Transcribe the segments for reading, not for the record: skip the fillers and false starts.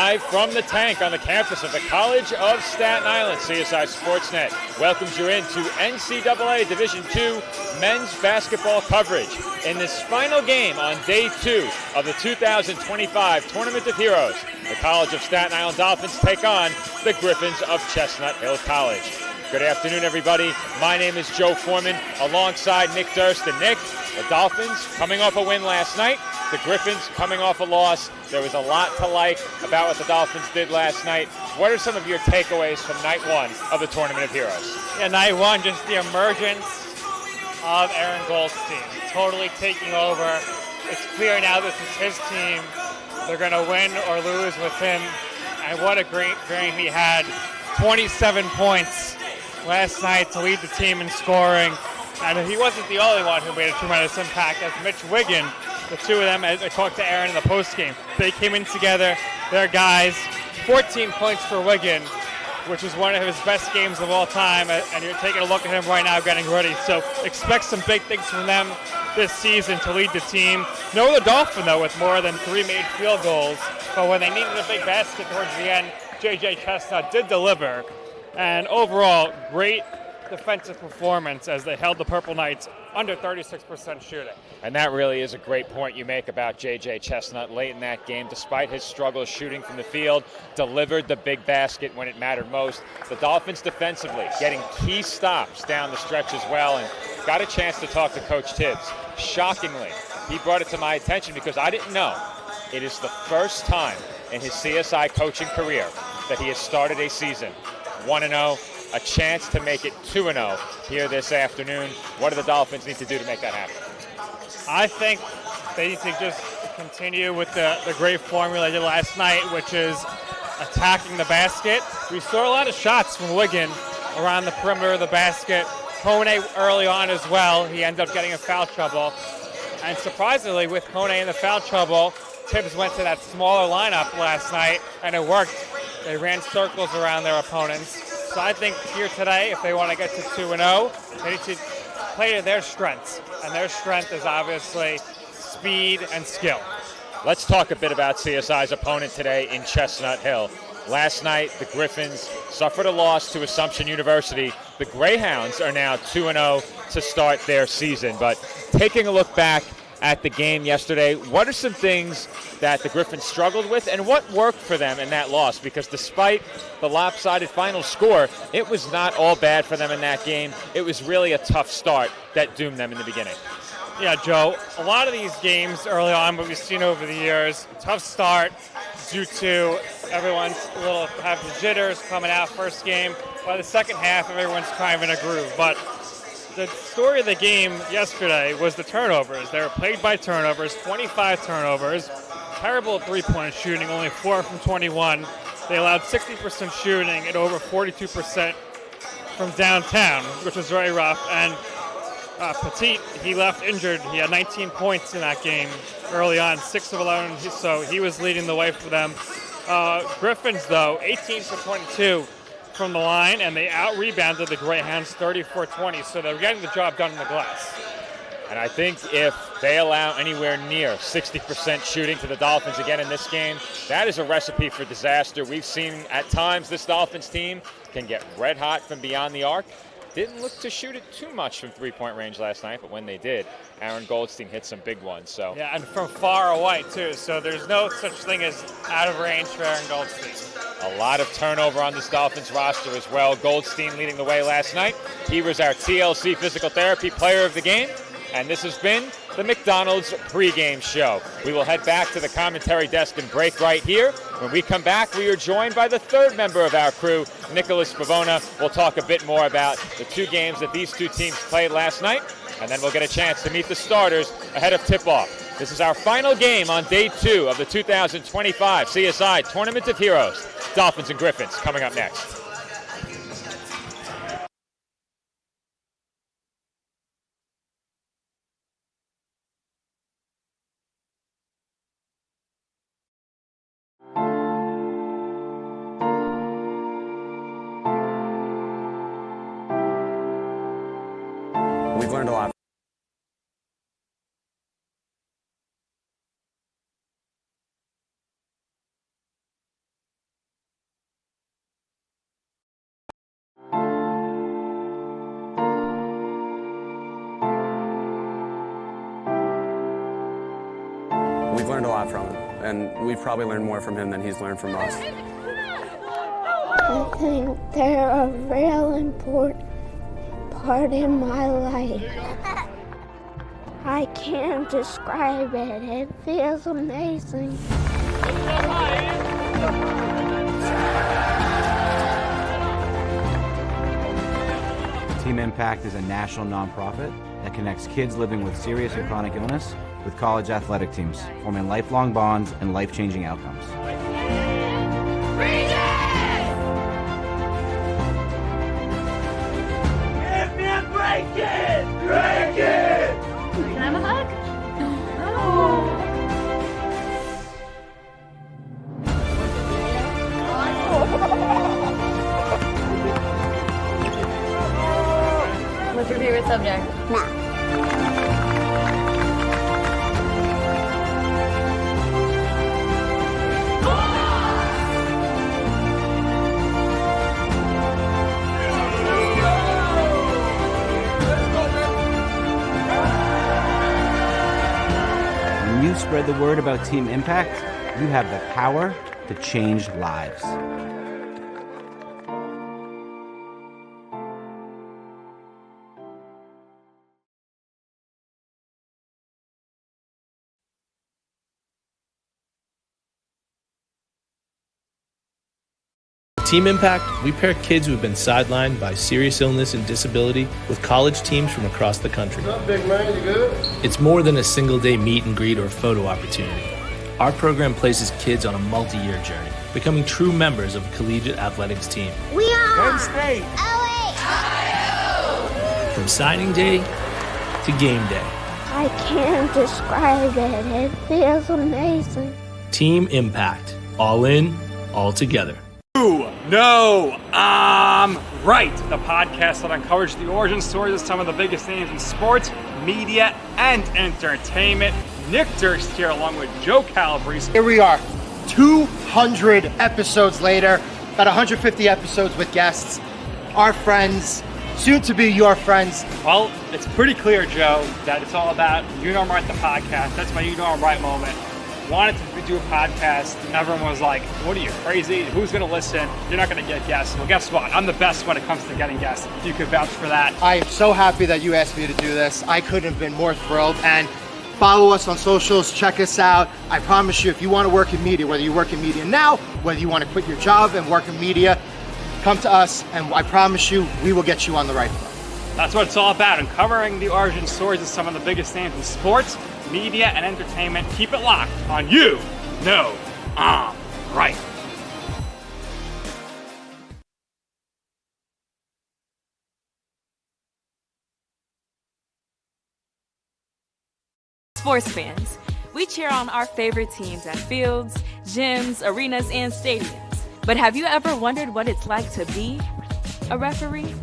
Live from the tank on the campus of the College of Staten Island, CSI Sportsnet welcomes you into NCAA Division II men's basketball coverage in this final game on day 2 of the 2025 Tournament of Heroes. The College of Staten Island Dolphins take on the Griffins of Chestnut Hill College. Good afternoon, everybody. My name is Joe Foreman, alongside Nick Durst. And Nick, the Dolphins coming off a win last night. The Griffins coming off a loss. There was a lot to like about what the Dolphins did last night. What are some of your takeaways from night 1 of the Tournament of Heroes? Yeah, night 1, just the emergence of Aaron Goldstein, totally taking over. It's clear now this is his team. They're going to win or lose with him. And what a great game he had. 27 points last night to lead the team in scoring. And he wasn't the only one who made a tremendous impact, as Mitch Wiggin, the two of them, as I talked to Aaron in the postgame, they came in together, they're guys. 14 points for Wiggin, which is one of his best games of all time, and you're taking a look at him right now getting ready. So expect some big things from them this season to lead the team. No other Dolphin, though, with more than 3 made field goals, but when they needed a big basket towards the end, J.J. Chestnut did deliver. And overall, great defensive performance as they held the Purple Knights under 36% shooting. And that really is a great point you make about J.J. Chestnut late in that game. Despite his struggles shooting from the field, delivered the big basket when it mattered most. The Dolphins defensively getting key stops down the stretch as well, and got a chance to talk to Coach Tibbs. Shockingly, he brought it to my attention because I didn't know. It is the first time in his CSI coaching career that he has started a season 1-0, a chance to make it 2-0 here this afternoon. What do the Dolphins need to do to make that happen? I think they need to just continue with the great formula they did last night, which is attacking the basket. We saw a lot of shots from Wiggin around the perimeter of the basket. Kone early on as well. He ended up getting in foul trouble. And surprisingly, with Kone in the foul trouble, Tibbs went to that smaller lineup last night, and it worked. They ran circles around their opponents. So I think here today, if they want to get to 2-0, they need to play to their strengths. And their strength is obviously speed and skill. Let's talk a bit about CSI's opponent today in Chestnut Hill. Last night, the Griffins suffered a loss to Assumption University. The Greyhounds are now 2-0 to start their season. But taking a look back at the game yesterday, what are some things that the Griffins struggled with and what worked for them in that loss? Because despite the lopsided final score, it was not all bad for them in that game. It was really a tough start that doomed them in the beginning. Yeah, Joe, a lot of these games early on, what we've seen over the years, tough start due to everyone's a little have the jitters coming out first game. By the second half, everyone's kind of in a groove. But the story of the game yesterday was the turnovers. They were plagued by turnovers, 25 turnovers, terrible three-point shooting, only 4 from 21. They allowed 60% shooting and over 42% from downtown, which was very rough. And Petit, he left injured. He had 19 points in that game early on, 6 of 11, so he was leading the way for them. Griffins, though, 18 for 22 from the line, and they out-rebounded the Greyhounds 34-20, so they're getting the job done in the glass. And I think if they allow anywhere near 60% shooting to the Dolphins again in this game, that is a recipe for disaster. We've seen at times this Dolphins team can get red hot from beyond the arc. Didn't look to shoot it too much from three-point range last night, but when they did, Aaron Goldstein hit some big ones. So yeah, and from far away, too. So there's no such thing as out of range for Aaron Goldstein. A lot of turnover on this Dolphins roster as well. Goldstein leading the way last night. He was our TLC Physical Therapy Player of the Game. And this has been the McDonald's pregame show. We will head back to the commentary desk and break right here. When we come back, we are joined by the third member of our crew, Nicholas Pavona. We'll talk a bit more about the 2 games that these 2 teams played last night, and then we'll get a chance to meet the starters ahead of tip-off. This is our final game on day 2 of the 2025 CSI Tournament of Heroes. Dolphins and Griffins coming up next. We've learned a lot. we've learned a lot from him, and we've probably learned more from him than he's learned from us. I think they're a real important part in my life. I can't describe it. It feels amazing. Team Impact is a national nonprofit that connects kids living with serious and chronic illness with college athletic teams, forming lifelong bonds and life-changing outcomes. Break it! Break it! Can I have a hug? No. What's your favorite subject? Math. When you spread the word about Team Impact, you have the power to change lives. Team Impact, we pair kids who have been sidelined by serious illness and disability with college teams from across the country. What's up, big man? You good? It's more than a single-day meet and greet or photo opportunity. Our program places kids on a multi-year journey, becoming true members of a collegiate athletics team. We are Penn State. From signing day to game day. I can't describe it. It feels amazing. Team Impact. All in, all together. No, right. The podcast that uncovers the origin stories of some of the biggest names in sports, media, and entertainment. Nick Durst here along with Joe Calabrese. Here we are, 200 episodes later, about 150 episodes with guests, our friends, soon to be your friends. Well, it's pretty clear, Joe, that it's all about You Know I'm Right, the podcast. That's my You Know I'm Right moment. Wanted to do a podcast, and everyone was like, what are you, crazy? Who's going to listen? You're not going to get guests. Well, guess what? I'm the best when it comes to getting guests. You could vouch for that. I am so happy that you asked me to do this. I couldn't have been more thrilled. And follow us on socials, check us out. I promise you, if you want to work in media, whether you work in media now, whether you want to quit your job and work in media, come to us, and I promise you, we will get you on the right foot. That's what it's all about, uncovering the origin stories of some of the biggest names in sports, media, and entertainment. Keep it locked on You Know I'm Right. Sports fans, we cheer on our favorite teams at fields, gyms, arenas, and stadiums. But have you ever wondered what it's like to be a referee?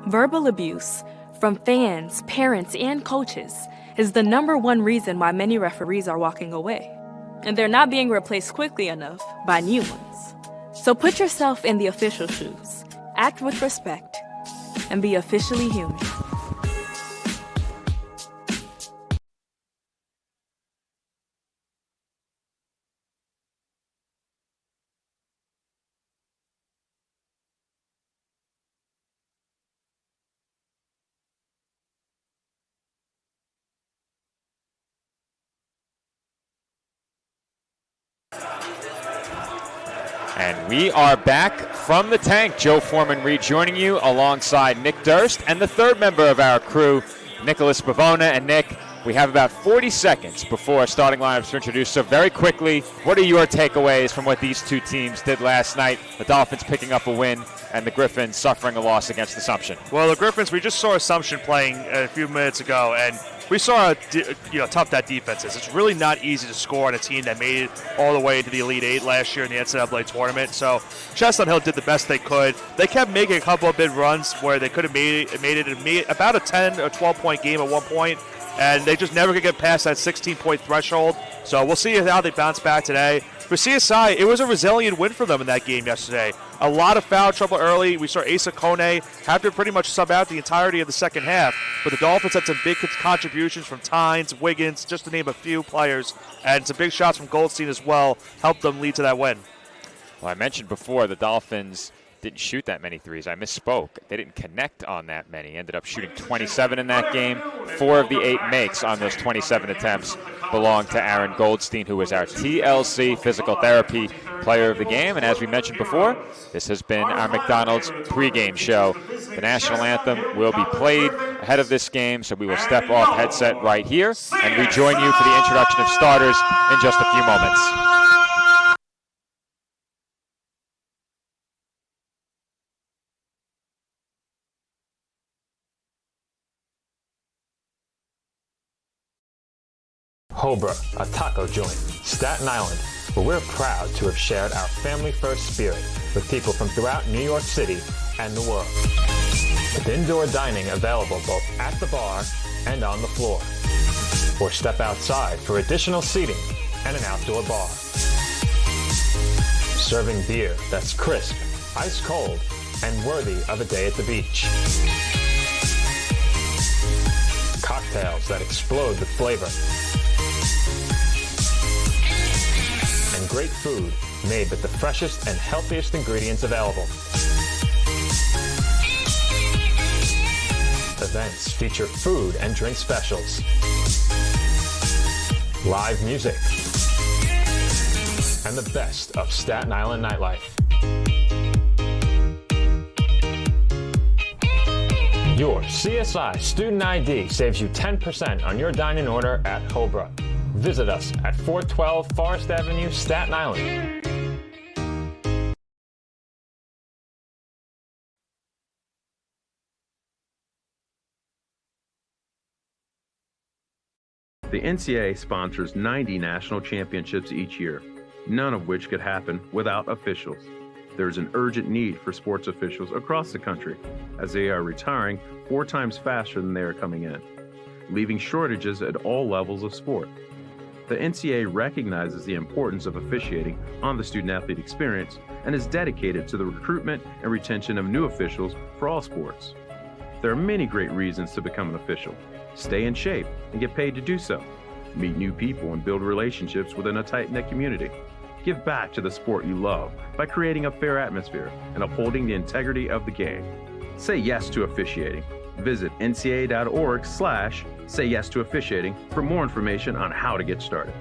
Verbal abuse from fans, parents, and coaches is the #1 reason why many referees are walking away. And they're not being replaced quickly enough by new ones. So put yourself in the official shoes, act with respect, and be officially human. And we are back from the tank. Joe Foreman rejoining you alongside Nick Durst and the third member of our crew, Nicholas Pavona. And Nick, we have about 40 seconds before our starting lineups are introduced. So very quickly, what are your takeaways from what these two teams did last night? The Dolphins picking up a win and the Griffins suffering a loss against Assumption. Well, the Griffins, we just saw Assumption playing a few minutes ago, and we saw how tough that defense is. It's really not easy to score on a team that made it all the way into the Elite Eight last year in the NCAA tournament. So Chestnut Hill did the best they could. They kept making a couple of big runs where they could have made it about a 10 or 12-point game at one point. and they just never could get past that 16-point threshold. So we'll see how they bounce back today. For CSI, it was a resilient win for them in that game yesterday. A lot of foul trouble early. We saw Asa Kone have to pretty much sub out the entirety of the second half, but the Dolphins had some big contributions from Tynes, Wiggins, just to name a few players, and some big shots from Goldstein as well helped them lead to that win. Well, I mentioned before the Dolphins didn't shoot that many threes. I misspoke. They didn't connect on that many. Ended up shooting 27 in that game. 4 of the 8 makes on those 27 attempts belong to Aaron Goldstein, who was our TLC Physical Therapy Player of the Game. And as we mentioned before, this has been our McDonald's pregame show. The national anthem will be played ahead of this game, so we will step off headset right here and rejoin you for the introduction of starters in just a few moments. Hobra, a taco joint, Staten Island, where we're proud to have shared our family-first spirit with people from throughout New York City and the world. With indoor dining available both at the bar and on the floor. Or step outside for additional seating and an outdoor bar. Serving beer that's crisp, ice cold, and worthy of a day at the beach. Cocktails that explode with flavor. And great food made with the freshest and healthiest ingredients available. Events feature food and drink specials, live music, and the best of Staten Island nightlife. Your CSI Student ID saves you 10% on your dine-in order at Hobra. Visit us at 412 Forest Avenue, Staten Island. The NCAA sponsors 90 national championships each year, none of which could happen without officials. There is an urgent need for sports officials across the country, as they are retiring 4 times faster than they are coming in, leaving shortages at all levels of sport. The NCAA recognizes the importance of officiating on the student-athlete experience and is dedicated to the recruitment and retention of new officials for all sports. There are many great reasons to become an official. Stay in shape and get paid to do so. Meet new people and build relationships within a tight-knit community. Give back to the sport you love by creating a fair atmosphere and upholding the integrity of the game. Say yes to officiating. Visit ncaa.org/say yes to officiating for more information on how to get started.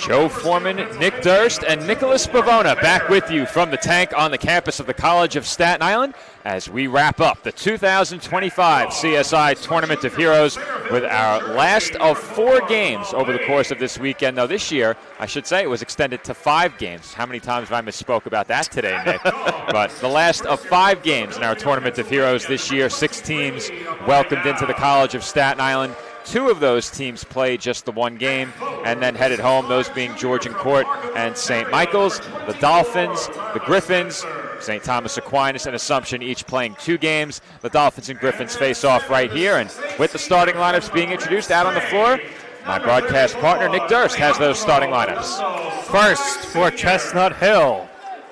Joe Foreman, Nick Durst, and Nicholas Bavona back with you from the tank on the campus of the College of Staten Island as we wrap up the 2025 CSI Tournament of Heroes with our last of 4 games over the course of this weekend. Now this year, I should say, it was extended to 5 games. How many times have I misspoke about that today, Nick? But the last of 5 games in our Tournament of Heroes this year. 6 teams welcomed into the College of Staten Island. 2 of those teams played just the 1 game and then headed home, those being Georgian Court and St. Michael's. The Dolphins, the Griffins, St. Thomas Aquinas, and Assumption each playing 2 games. The Dolphins and Griffins face off right here, and with the starting lineups being introduced out on the floor, my broadcast partner Nick Durst has those starting lineups. First for Chestnut Hill.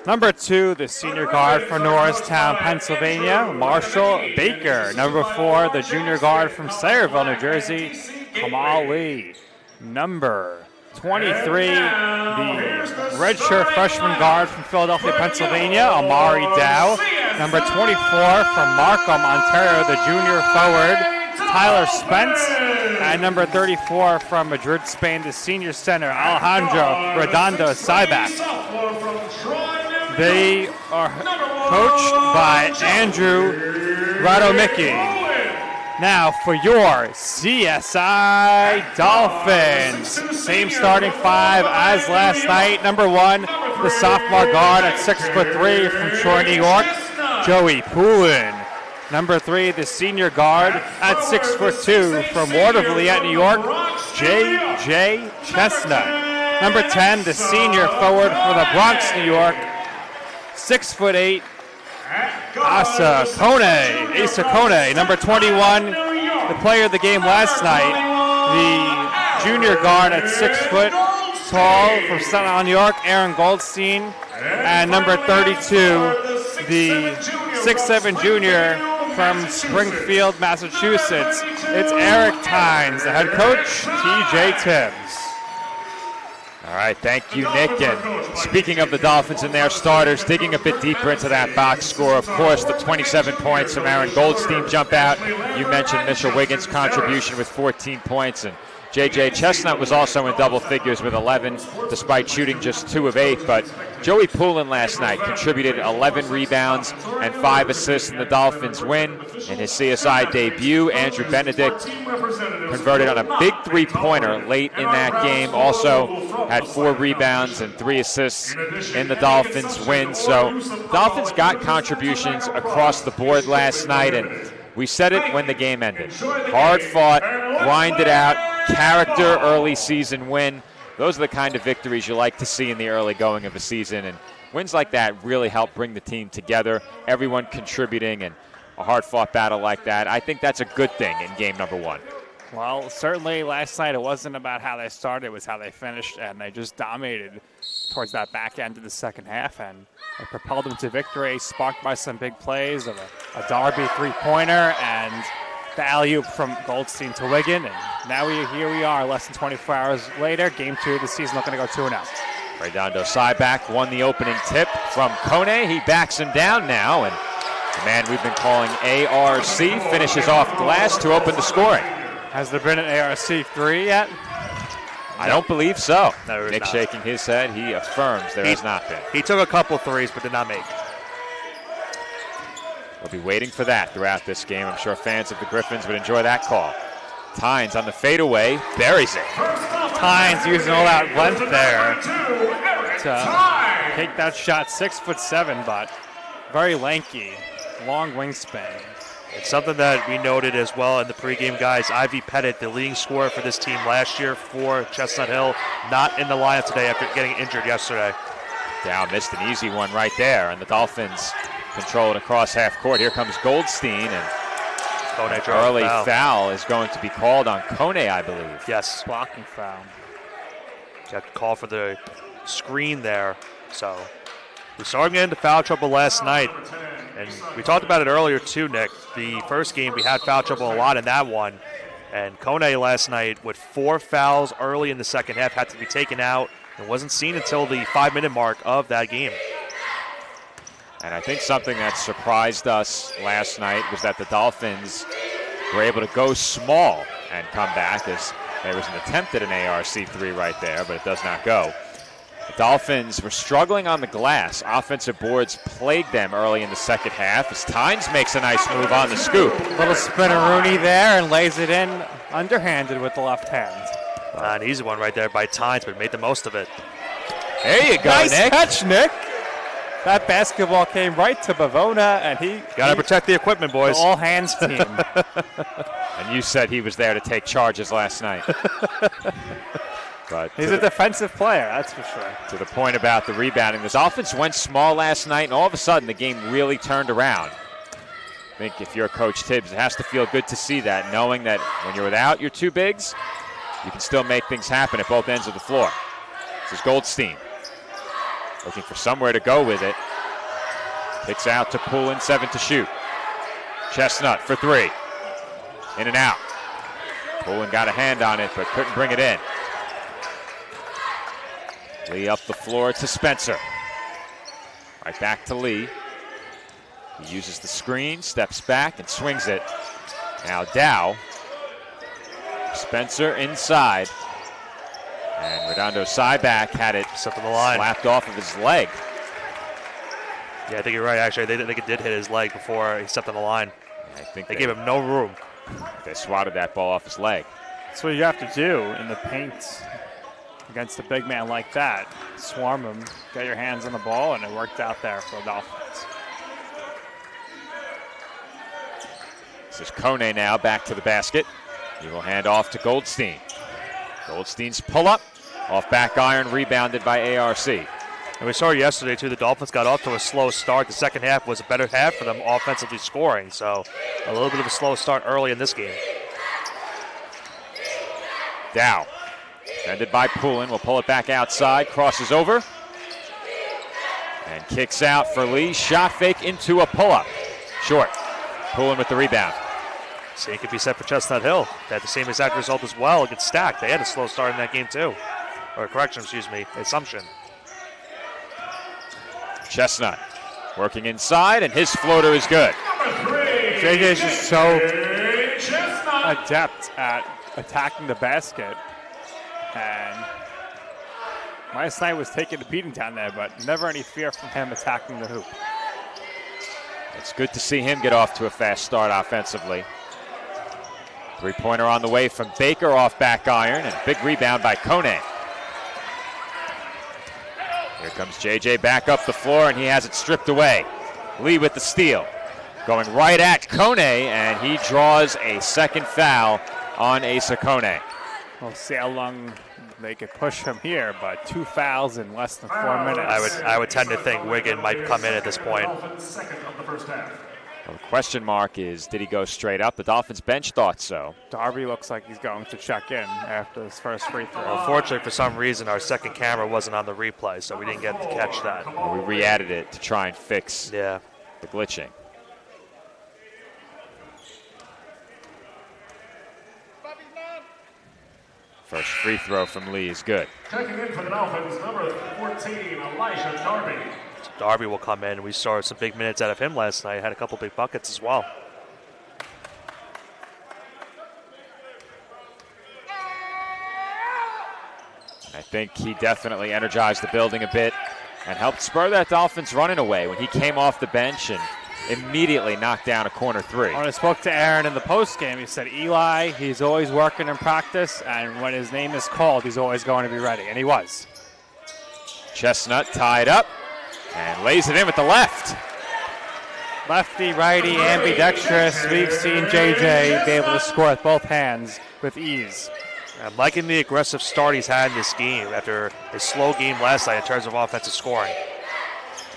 Number 2, the senior guard from Norristown, Pennsylvania, Marshall Baker. Number 4, the junior guard from Sayreville, New Jersey, Kamal Lee. Number 23, the redshirt freshman guard from Philadelphia, Pennsylvania, Amari Dow. Number 24 from Markham, Ontario, the junior forward, Tyler Spence. And number 34 from Madrid, Spain, the senior center, Alejandro Redondo Sybak. They are coached by Andrew Radomicki. Now for your CSI Dolphins. Same starting 5 as last night. Number 1, the sophomore guard at 6'3" from Troy, New York, Joey Poulin. Number 3, the senior guard at 6'2" from Watervliet, New York, J.J. Chestnut. Number 10, the senior forward for the Bronx, New York, 6'8", Asa Kone, number 21, the player of the game last night. The junior guard at 6 foot tall from Staten Island, New York, Aaron Goldstein. And number 32, the 6'7" junior from Springfield, Massachusetts. It's Eric Tynes, the head coach, TJ Tibbs. All right, thank you, Nick. And speaking of the Dolphins and their starters, digging a bit deeper into that box score, of course, the 27 points from Aaron Goldstein jump out. You mentioned Mitchell Wiggins' contribution with 14 points, and J.J. Chestnut was also in double figures with 11, despite shooting just 2 of 8. But Joey Poulin last night contributed 11 rebounds and 5 assists in the Dolphins' win. In his CSI debut, Andrew Benedict converted on a big three-pointer late in that game. Also had 4 rebounds and 3 assists in the Dolphins' win. So Dolphins got contributions across the board last night, and we said it when the game ended. Hard fought, grinded out, character early season win. Those are the kind of victories you like to see in the early going of a season, and wins like that really help bring the team together, everyone contributing, and a hard-fought battle like that. I think that's a good thing in game number 1. Well, certainly last night it wasn't about how they started, it was how they finished, and they just dominated towards that back end of the second half, and it propelled them to victory, sparked by some big plays of a Darby three-pointer and the alley-oop from Goldstein to Wiggin, and now here we are, less than 24 hours later, game 2 of the season, looking to go 2-0. Redondo Cyback won the opening tip from Kone. He backs him down now, and the man we've been calling ARC finishes off glass to open the scoring. Has there been an ARC 3 yet? I don't believe so. No, Nick shaking his head. He affirms there has not been. He took a couple threes, but did not make. We'll be waiting for that throughout this game. I'm sure fans of the Griffins would enjoy that call. Tynes on the fadeaway, buries it. Tynes using all that length there to take that shot. 6'7", but very lanky, long wingspan. It's something that we noted as well in the pregame, guys. Ivy Pettit, the leading scorer for this team last year for Chestnut Hill, not in the lineup today after getting injured yesterday. Dow missed an easy one right there, and the Dolphins control it across half court. Here comes Goldstein, and early foul is going to be called on Kone, I believe. Yes. Blocking foul. You have to call for the screen there. So we started getting into foul trouble last night, and we talked about it earlier too, Nick. The first game we had foul trouble a lot in that one, and Kone last night with 4 fouls early in the second half had to be taken out and wasn't seen until the 5-minute mark of that game. And I think something that surprised us last night was that the Dolphins were able to go small and come back, as there was an attempt at an ARC3 right there, but it does not go. The Dolphins were struggling on the glass. Offensive boards plagued them early in the second half as Tynes makes a nice move on the scoop. Little spinneroonie there and lays it in underhanded with the left hand. An easy one right there by Tynes, but made the most of it. There you go, nice Nick. Catch, Nick. That basketball came right to Bavona, and he got to protect the equipment, boys. All hands team. And you said he was there to take charges last night. But he's a defensive player, that's for sure. To the point about the rebounding, the Dolphins went small last night, and all of a sudden the game really turned around. I think if you're Coach Tibbs, it has to feel good to see that, knowing that when you're without your 2 bigs, you can still make things happen at both ends of the floor. This is Goldstein. Looking for somewhere to go with it. Kicks out to Poulin, 7 to shoot. Chestnut for 3. In and out. Poulin got a hand on it, but couldn't bring it in. Lee up the floor to Spencer. Right back to Lee. He uses the screen, steps back, and swings it. Now Dow. Spencer inside. And Redondo Cyback had it slapped off of his leg. Yeah, I think you're right, actually. I think it did hit his leg before he stepped on the line. I think they gave him no room. They swatted that ball off his leg. That's what you have to do in the paint against a big man like that. Swarm him, get your hands on the ball, and it worked out there for the Dolphins. This is Kone now back to the basket. He will hand off to Goldstein. Goldstein's pull-up, off back iron, rebounded by ARC. And we saw yesterday, too, the Dolphins got off to a slow start. The second half was a better half for them offensively scoring. So a little bit of a slow start early in this game. Dow, defended by Poulin, will pull it back outside, crosses over, and kicks out for Lee. Shot fake into a pull-up. Short. Poulin with the rebound. Same could be said for Chestnut Hill. They had the same exact result as well against Stack. They had a slow start in that game, too. Or correction, excuse me, Assumption. Chestnut working inside, and his floater is good. JJ is just so adept at attacking the basket. And last night was taking a beating down there, but never any fear from him attacking the hoop. It's good to see him get off to a fast start offensively. Three-pointer on the way from Baker off back iron, and a big rebound by Kone. Here comes JJ back up the floor, and he has it stripped away. Lee with the steal. Going right at Kone, and he draws a second foul on Asa Kone. We'll see how long they could push him here, but 2 fouls in less than 4 minutes. I would tend to think Wigan might come in at this point. Well, the question mark is, did he go straight up? The Dolphins bench thought so. Darby looks like he's going to check in after his first free throw. Unfortunately, for some reason, our second camera wasn't on the replay, so we didn't get to catch that. Well, we re-added it to try and fix the glitching. First free throw from Lee is good. Checking in for the Dolphins, number 14, Elijah Darby. Darby will come in. We saw some big minutes out of him last night. Had a couple big buckets as well. I think he definitely energized the building a bit and helped spur that Dolphins running away when he came off the bench and immediately knocked down a corner three. When I spoke to Aaron in the postgame, he said, Eli, he's always working in practice, and when his name is called, he's always going to be ready, and he was. Chestnut tied up and lays it in with the left. Lefty, righty, ambidextrous. We've seen JJ be able to score with both hands with ease. I'm liking the aggressive start he's had in this game after a slow game last night in terms of offensive scoring.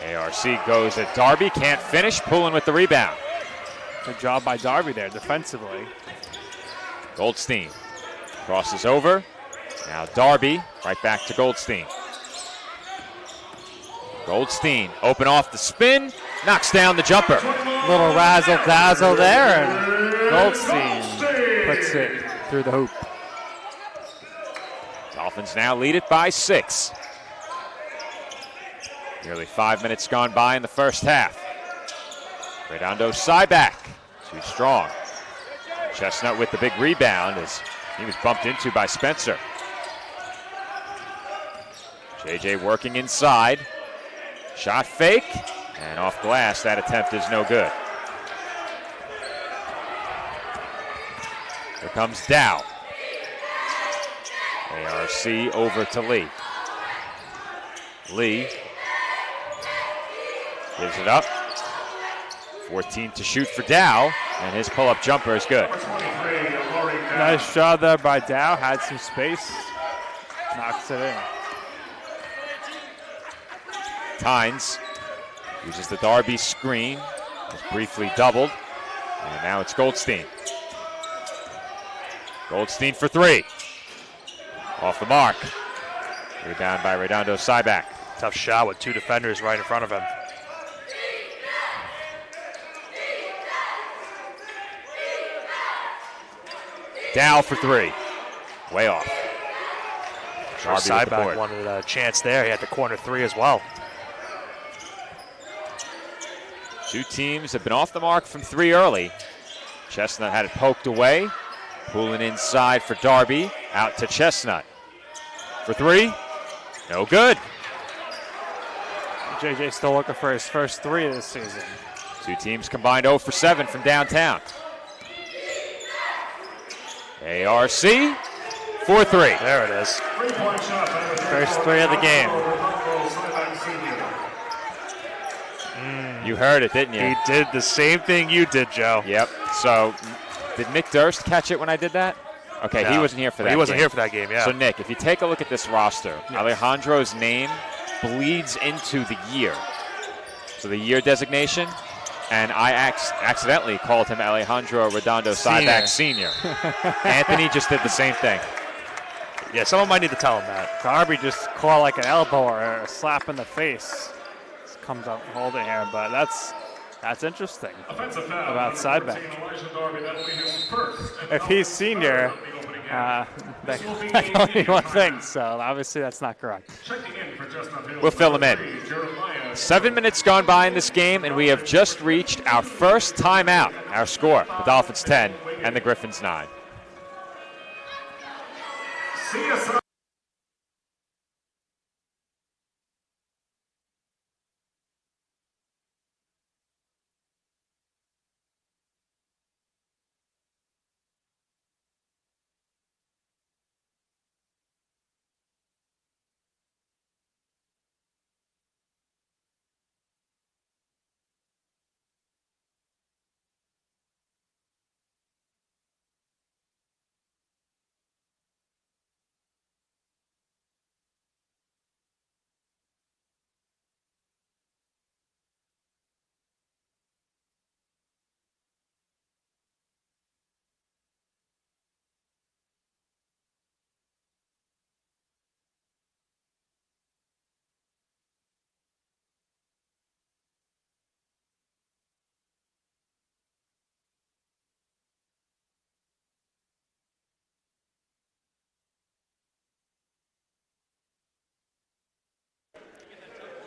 ARC goes at Darby, can't finish, Poulin with the rebound. Good job by Darby there defensively. Goldstein crosses over. Now Darby, right back to Goldstein. Goldstein, open off the spin, knocks down the jumper. Little razzle-dazzle there, and Goldstein puts it through the hoop. Dolphins now lead it by 6. Nearly 5 minutes gone by in the first half. Redondo side back, too strong. Chestnut with the big rebound as he was bumped into by Spencer. JJ working inside. Shot fake, and off glass, that attempt is no good. Here comes Dow. ARC over to Lee. Lee gives it up. 14 to shoot for Dow, and his pull-up jumper is good. Nice job there by Dow, had some space, knocks it in. Tynes uses the Darby screen, was briefly doubled, and now it's Goldstein. Goldstein for 3. Off the mark. Rebound by Redondo Cyback. Tough shot with 2 defenders right in front of him. Dow for 3. Way off. Sure, Cyback wanted a chance there. He had the corner 3 as well. 2 teams have been off the mark from 3 early. Chestnut had it poked away. Poulin inside for Darby. Out to Chestnut. For 3. No good. JJ still looking for his first 3 this season. 2 teams combined 0 for 7 from downtown. ARC for 3. There it is. First 3 of the game. You heard it, didn't you? He did the same thing you did, Joe. Yep. So, did Nick Durst catch it when I did that? Okay, No. He wasn't here for that He wasn't game. here for that game, yeah. So, Nick, if you take a look at this roster, Alejandro's name bleeds into the year. So the year designation, and I accidentally called him Alejandro Redondo Cyback Sr. Anthony just did the same thing. Yeah, someone might need to tell him that. Darby just caught like an elbow or a slap in the face. Just comes up holding him, but that's interesting about Cyback. If he's senior, that can only be one thing, so obviously that's not correct. We'll fill him in. 7 minutes gone by in this game, and we have just reached our first timeout. Our score, the Dolphins 10 and the Griffins 9.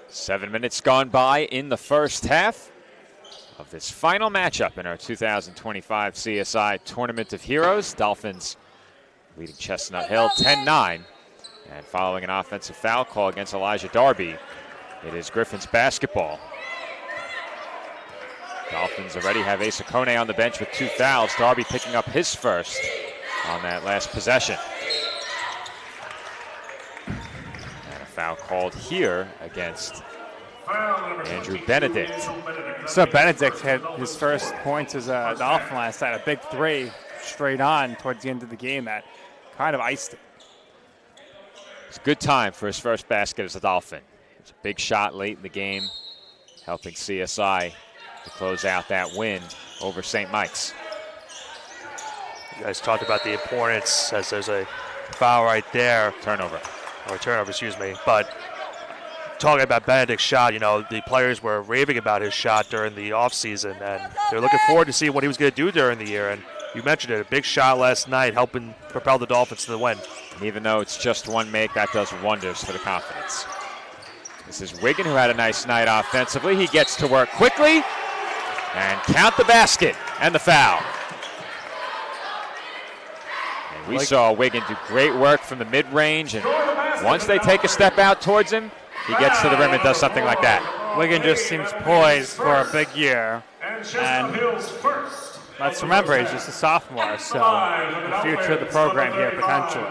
Seven minutes gone by in the first half of this final matchup in our 2025 CSI Tournament of Heroes. Dolphins leading Chestnut Hill 10-9. And following an offensive foul call against Elijah Darby, it is Griffins basketball. Dolphins already have Asa Kone on the bench with 2 fouls. Darby picking up his first on that last possession. And a foul called here against Andrew Benedict. So Benedict hit his first points as a Dolphin last night, a big 3 straight on towards the end of the game that kind of iced it. It's a good time for his first basket as a Dolphin. It's a big shot late in the game, helping CSI to close out that win over St. Mike's. You guys talked about the importance as there's a foul right there. Turnover, excuse me. But talking about Benedict's shot, you know, the players were raving about his shot during the offseason, and they're looking forward to see what he was going to do during the year. And you mentioned it, a big shot last night helping propel the Dolphins to the win. And even though it's just one make, that does wonders for the confidence. This is Wigan, who had a nice night offensively. He gets to work quickly and count the basket and the foul. And we saw Wigan do great work from the mid-range, and once they take a step out towards him, he gets to the rim and does something like that. Wigan just seems poised for a big year. And let's remember, he's just a sophomore, so the future of the program here potentially.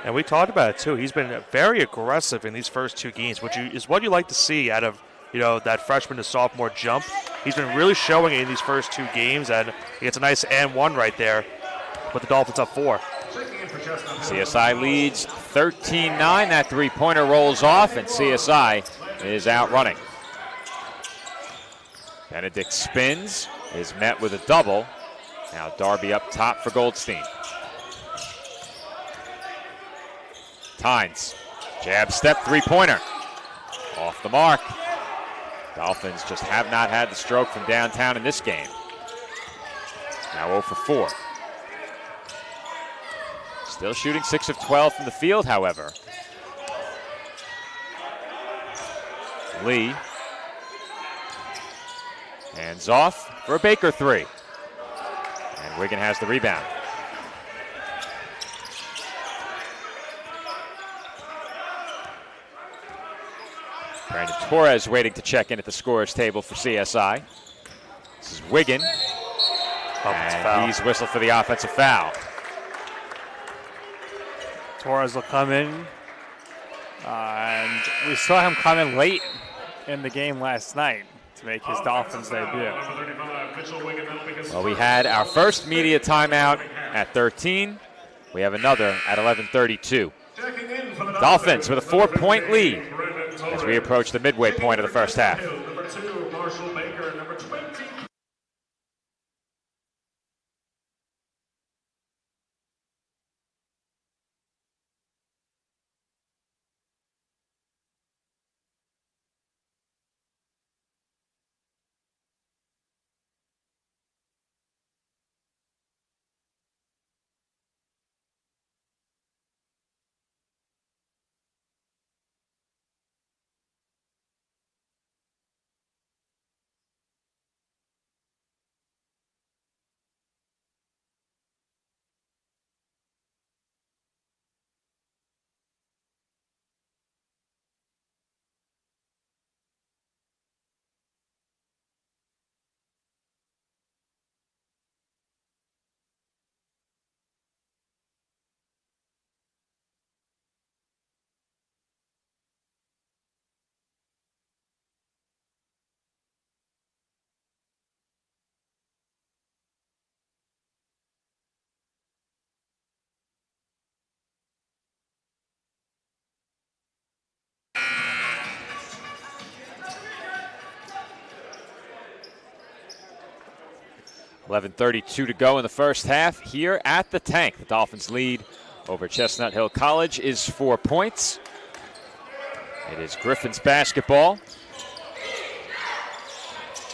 And we talked about it too. He's been very aggressive in these first 2 games, which is what you like to see out of, you know, that freshman to sophomore jump. He's been really showing it in these first 2 games, and he gets a nice and 1 right there with the Dolphins up 4. CSI leads 13-9. That 3-pointer rolls off, and CSI is out running. Benedict spins, is met with a double. Now Darby up top for Goldstein. Tynes, jab step 3-pointer. Off the mark. Dolphins just have not had the stroke from downtown in this game. Now 0 for 4. Still shooting 6 of 12 from the field, however. Lee. Hands off for a Baker 3. And Wigan has the rebound. Brandon Torres waiting to check in at the scorer's table for CSI. This is Wigan. And he's whistled for the offensive foul. Torres will come in. And we saw him come in late in the game last night to make his Dolphins debut. Well, we had our first media timeout at 13. We have another at 11:32. Dolphins with a 4-point lead as we approach the midway point of the first half. Number 2, Marshall Baker. Number 20. 11:32 to go in the first half here at the Tank. The Dolphins' lead over Chestnut Hill College is 4 points. It is Griffin's basketball.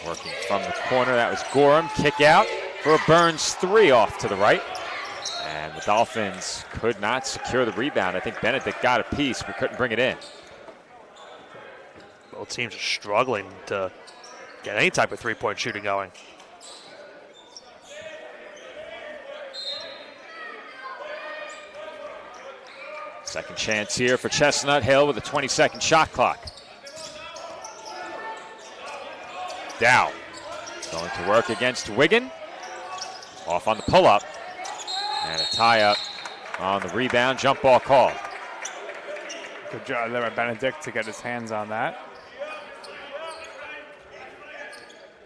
Working from the corner, that was Gorham. Kick out for a Burns 3 off to the right. And the Dolphins could not secure the rebound. I think Benedict got a piece, but couldn't bring it in. Both teams are struggling to get any type of three-point shooting going. Second chance here for Chestnut Hill with a 20-second shot clock. Dow going to work against Wigan. Off on the pull-up. And a tie-up on the rebound. Jump ball call. Good job there by Benedict to get his hands on that.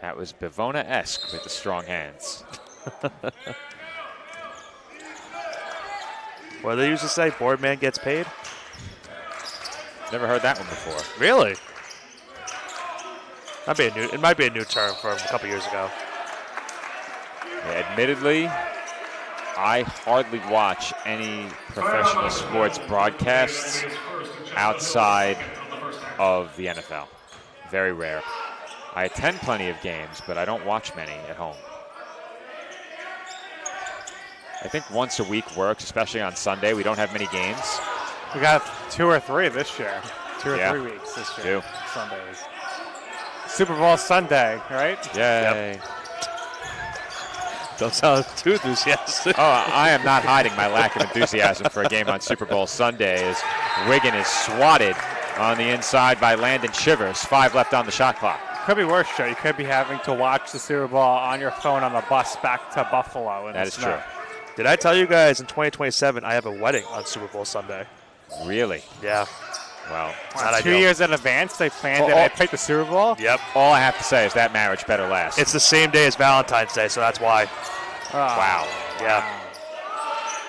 That was Bivona-esque with the strong hands. What do they used to say? Board man gets paid? Never heard that one before. Really? It might be a new term from a couple years ago. Yeah, admittedly, I hardly watch any professional sports broadcasts outside of the NFL. Very rare. I attend plenty of games, but I don't watch many at home. I think once a week works, especially on Sunday. We don't have many games. We got 2 or 3 this year. 2 or Yeah. 3 weeks this year. Two. Sundays. Super Bowl Sunday, right? Yay. Yep. Don't sound too enthusiastic. Oh, I am not hiding my lack of enthusiasm for a game on Super Bowl Sunday as Wigan is swatted on the inside by Landon Shivers. 5 left on the shot clock. Could be worse, Joe. You could be having to watch the Super Bowl on your phone on the bus back to Buffalo. In That the is snow. true. Did I tell you guys in 2027 I have a wedding on Super Bowl Sunday? Really? Yeah. Well, Not 2 ideal. years in advance, they planned it. They picked the Super Bowl. Yep. All I have to say is that marriage better last. It's the same day as Valentine's Day, so that's why. Oh, wow. Yeah.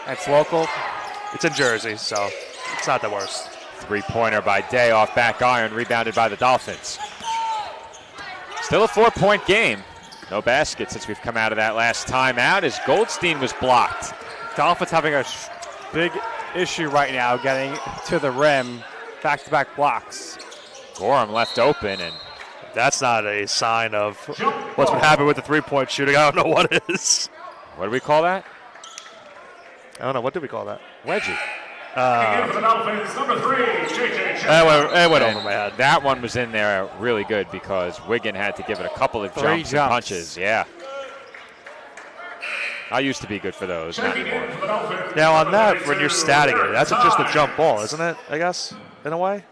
It's local. It's in Jersey, so it's not the worst. 3-pointer by Day off back iron, rebounded by the Dolphins. Still a 4-point game. No basket since we've come out of that last timeout as Goldstein was blocked. Dolphins having a big issue right now getting to the rim. Back-to-back blocks. Gorham left open, and that's not a sign of what's been happening with the three-point shooting. I don't know what it is. What do we call that? I don't know. What did we for that? Wedgie. For the Dolphins, number 3, J.J. It went over my head. That one was in there really good because Wigan had to give it a couple of jumps and punches. Yeah. I used to be good for those, not anymore. Now on that, when you're statting it, that's just a jump ball, isn't it? I guess, in a way.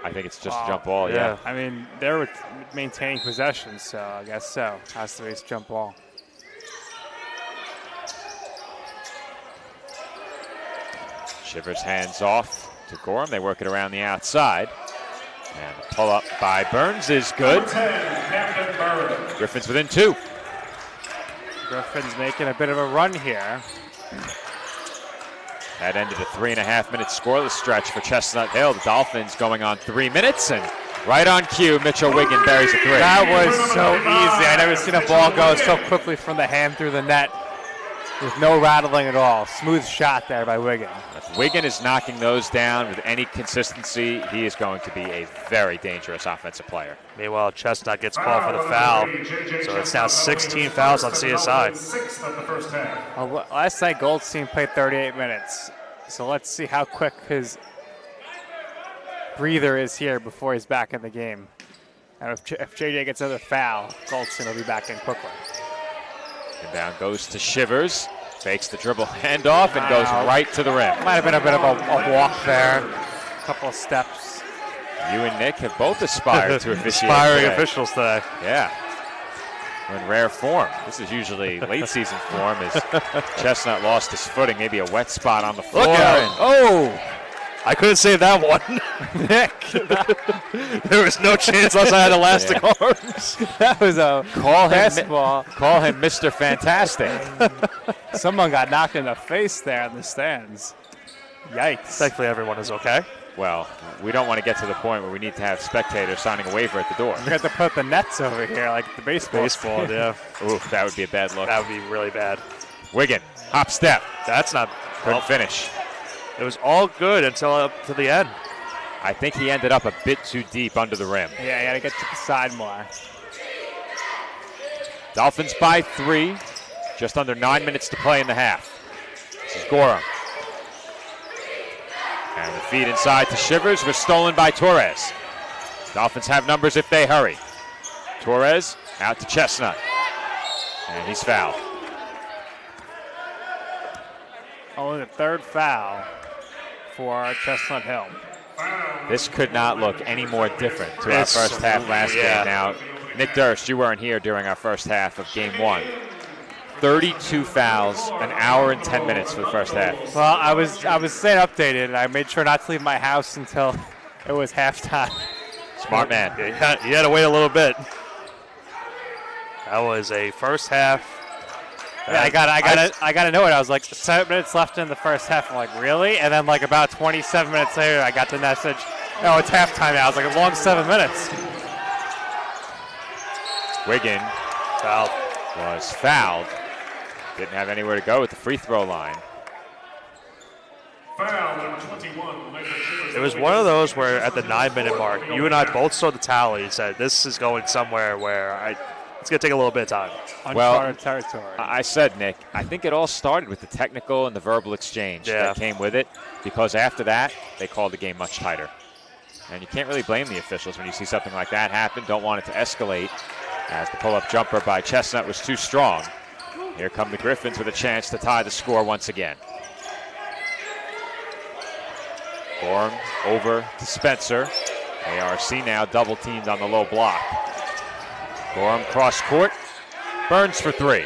I think it's just a jump ball, yeah. I mean, they're maintaining possession, so I guess so. Has to be a jump ball. Shivers hands off to Gorham. They work it around the outside. And the pull-up by Burns is good. Griffin's within 2. Griffin's making a bit of a run here. That ended a 3.5-minute scoreless stretch for Chestnut Hill. The Dolphins going on 3 minutes, and right on cue, Mitchell Wiggin buries a 3. That was so easy. I never seen a ball go so quickly from the hand through the net with no rattling at all. Smooth shot there by Wiggin. If Wiggin is knocking those down with any consistency, he is going to be a very dangerous offensive player. Meanwhile, Chestnut gets called for the foul, so it's now 16 fouls on CSI. Well, last night Goldstein played 38 minutes, so let's see how quick his breather is here before he's back in the game. And if JJ gets another foul, Goldstein will be back in quickly. Inbound goes to Shivers, fakes the dribble handoff, and goes right to the rim. Might have been a bit of a walk there, a couple of steps. You and Nick have both aspired to officiate Aspiring today. officials today. Yeah. We're in rare form. This is usually late season form as Chestnut lost his footing, maybe a wet spot on the floor. Look out. Oh! I couldn't save that one. Nick! There was no chance unless I had elastic arms. That was a basketball. Call him Mr. Fantastic. Someone got knocked in the face there in the stands. Yikes. Thankfully, everyone is okay. Well, we don't want to get to the point where we need to have spectators signing a waiver at the door. We have to put the nets over here like the baseball. Baseball, yeah. Ooh, that would be a bad look. That would be really bad. Wiggin, hop step. That's not Couldn't finish. It was all good until up to the end. I think he ended up a bit too deep under the rim. Yeah, you got to get to the side more. Dolphins by 3. Just under 9 minutes to play in the half. This is Gorham. And the feed inside to Shivers was stolen by Torres. Dolphins have numbers if they hurry. Torres out to Chestnut. And he's fouled. Only the third foul for Chestnut Hill. This could not look any more different to our first half last game. Now, Nick Durst, you weren't here during our first half of game 1. 32 fouls, an hour and 10 minutes for the first half. Well, I was staying updated, and I made sure not to leave my house until it was halftime. Smart man. You had to wait a little bit. That was a first half. Yeah, I gotta know it. I was like 7 minutes left in the first half. I'm like, really? And then like about 27 minutes later, I got the message. Oh, it's halftime now. I was like, a long 7 minutes. Wiggin was fouled. Didn't have anywhere to go with the free throw line. Foul number 21. It was one of those where at the 9-minute mark, you and I both saw the tally and said, this is going somewhere where it's going to take a little bit of time. Uncharted territory. I said, Nick, I think it all started with the technical and the verbal exchange that came with it, because after that, they called the game much tighter. And you can't really blame the officials when you see something like that happen. Don't want it to escalate, as the pull-up jumper by Chestnut was too strong. Here come the Griffins with a chance to tie the score once again. Gorham over to Spencer. ARC now double-teamed on the low block. Gorham cross court, Burns for 3.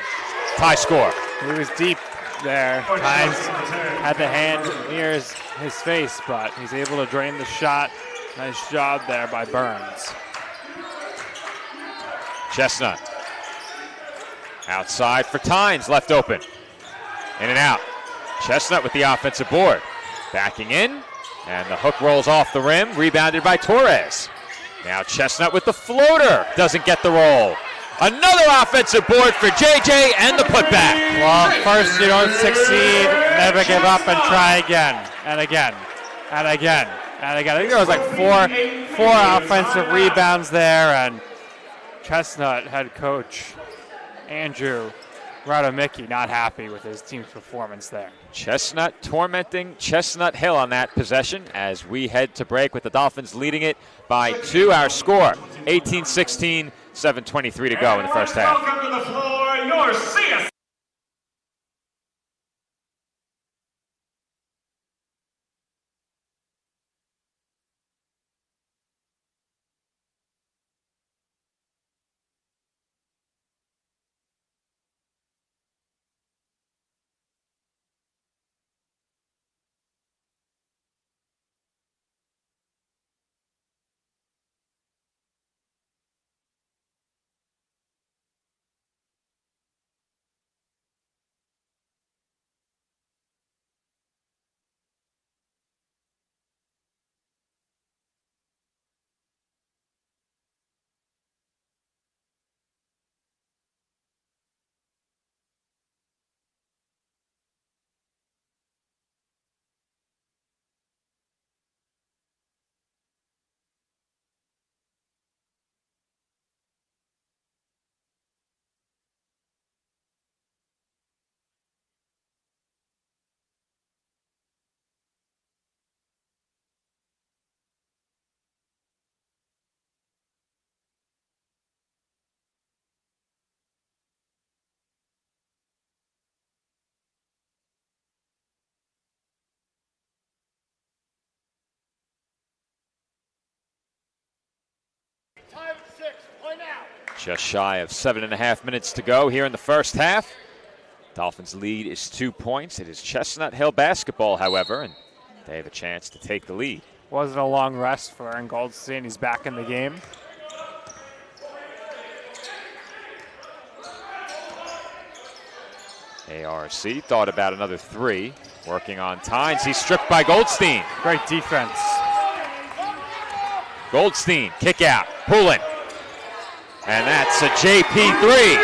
Tie score. He was deep there. Times had the hand near his face, but he's able to drain the shot. Nice job there by Burns. Chestnut. Outside for Tynes, left open. In and out. Chestnut with the offensive board. Backing in, and the hook rolls off the rim, rebounded by Torres. Now Chestnut with the floater, doesn't get the roll. Another offensive board for JJ and the putback. Well, first you don't succeed, never give up and try again, and again, and again, and again. I think there was like four offensive rebounds there, and Chestnut head coach Andrew Radomicki not happy with his team's performance there. Chestnut tormenting Chestnut Hill on that possession as we head to break with the Dolphins leading it by 2. Our score, 18-16, 7:23 to go in the first half. Welcome to the floor, your CS. Just shy of 7.5 minutes to go here in the first half. Dolphins' lead is 2 points. It is Chestnut Hill basketball, however, and they have a chance to take the lead. Wasn't a long rest for Aaron Goldstein. He's back in the game. ARC thought about another three. Working on Tynes. He's stripped by Goldstein. Great defense. Goldstein, kick out, Poulin. And that's a JP3.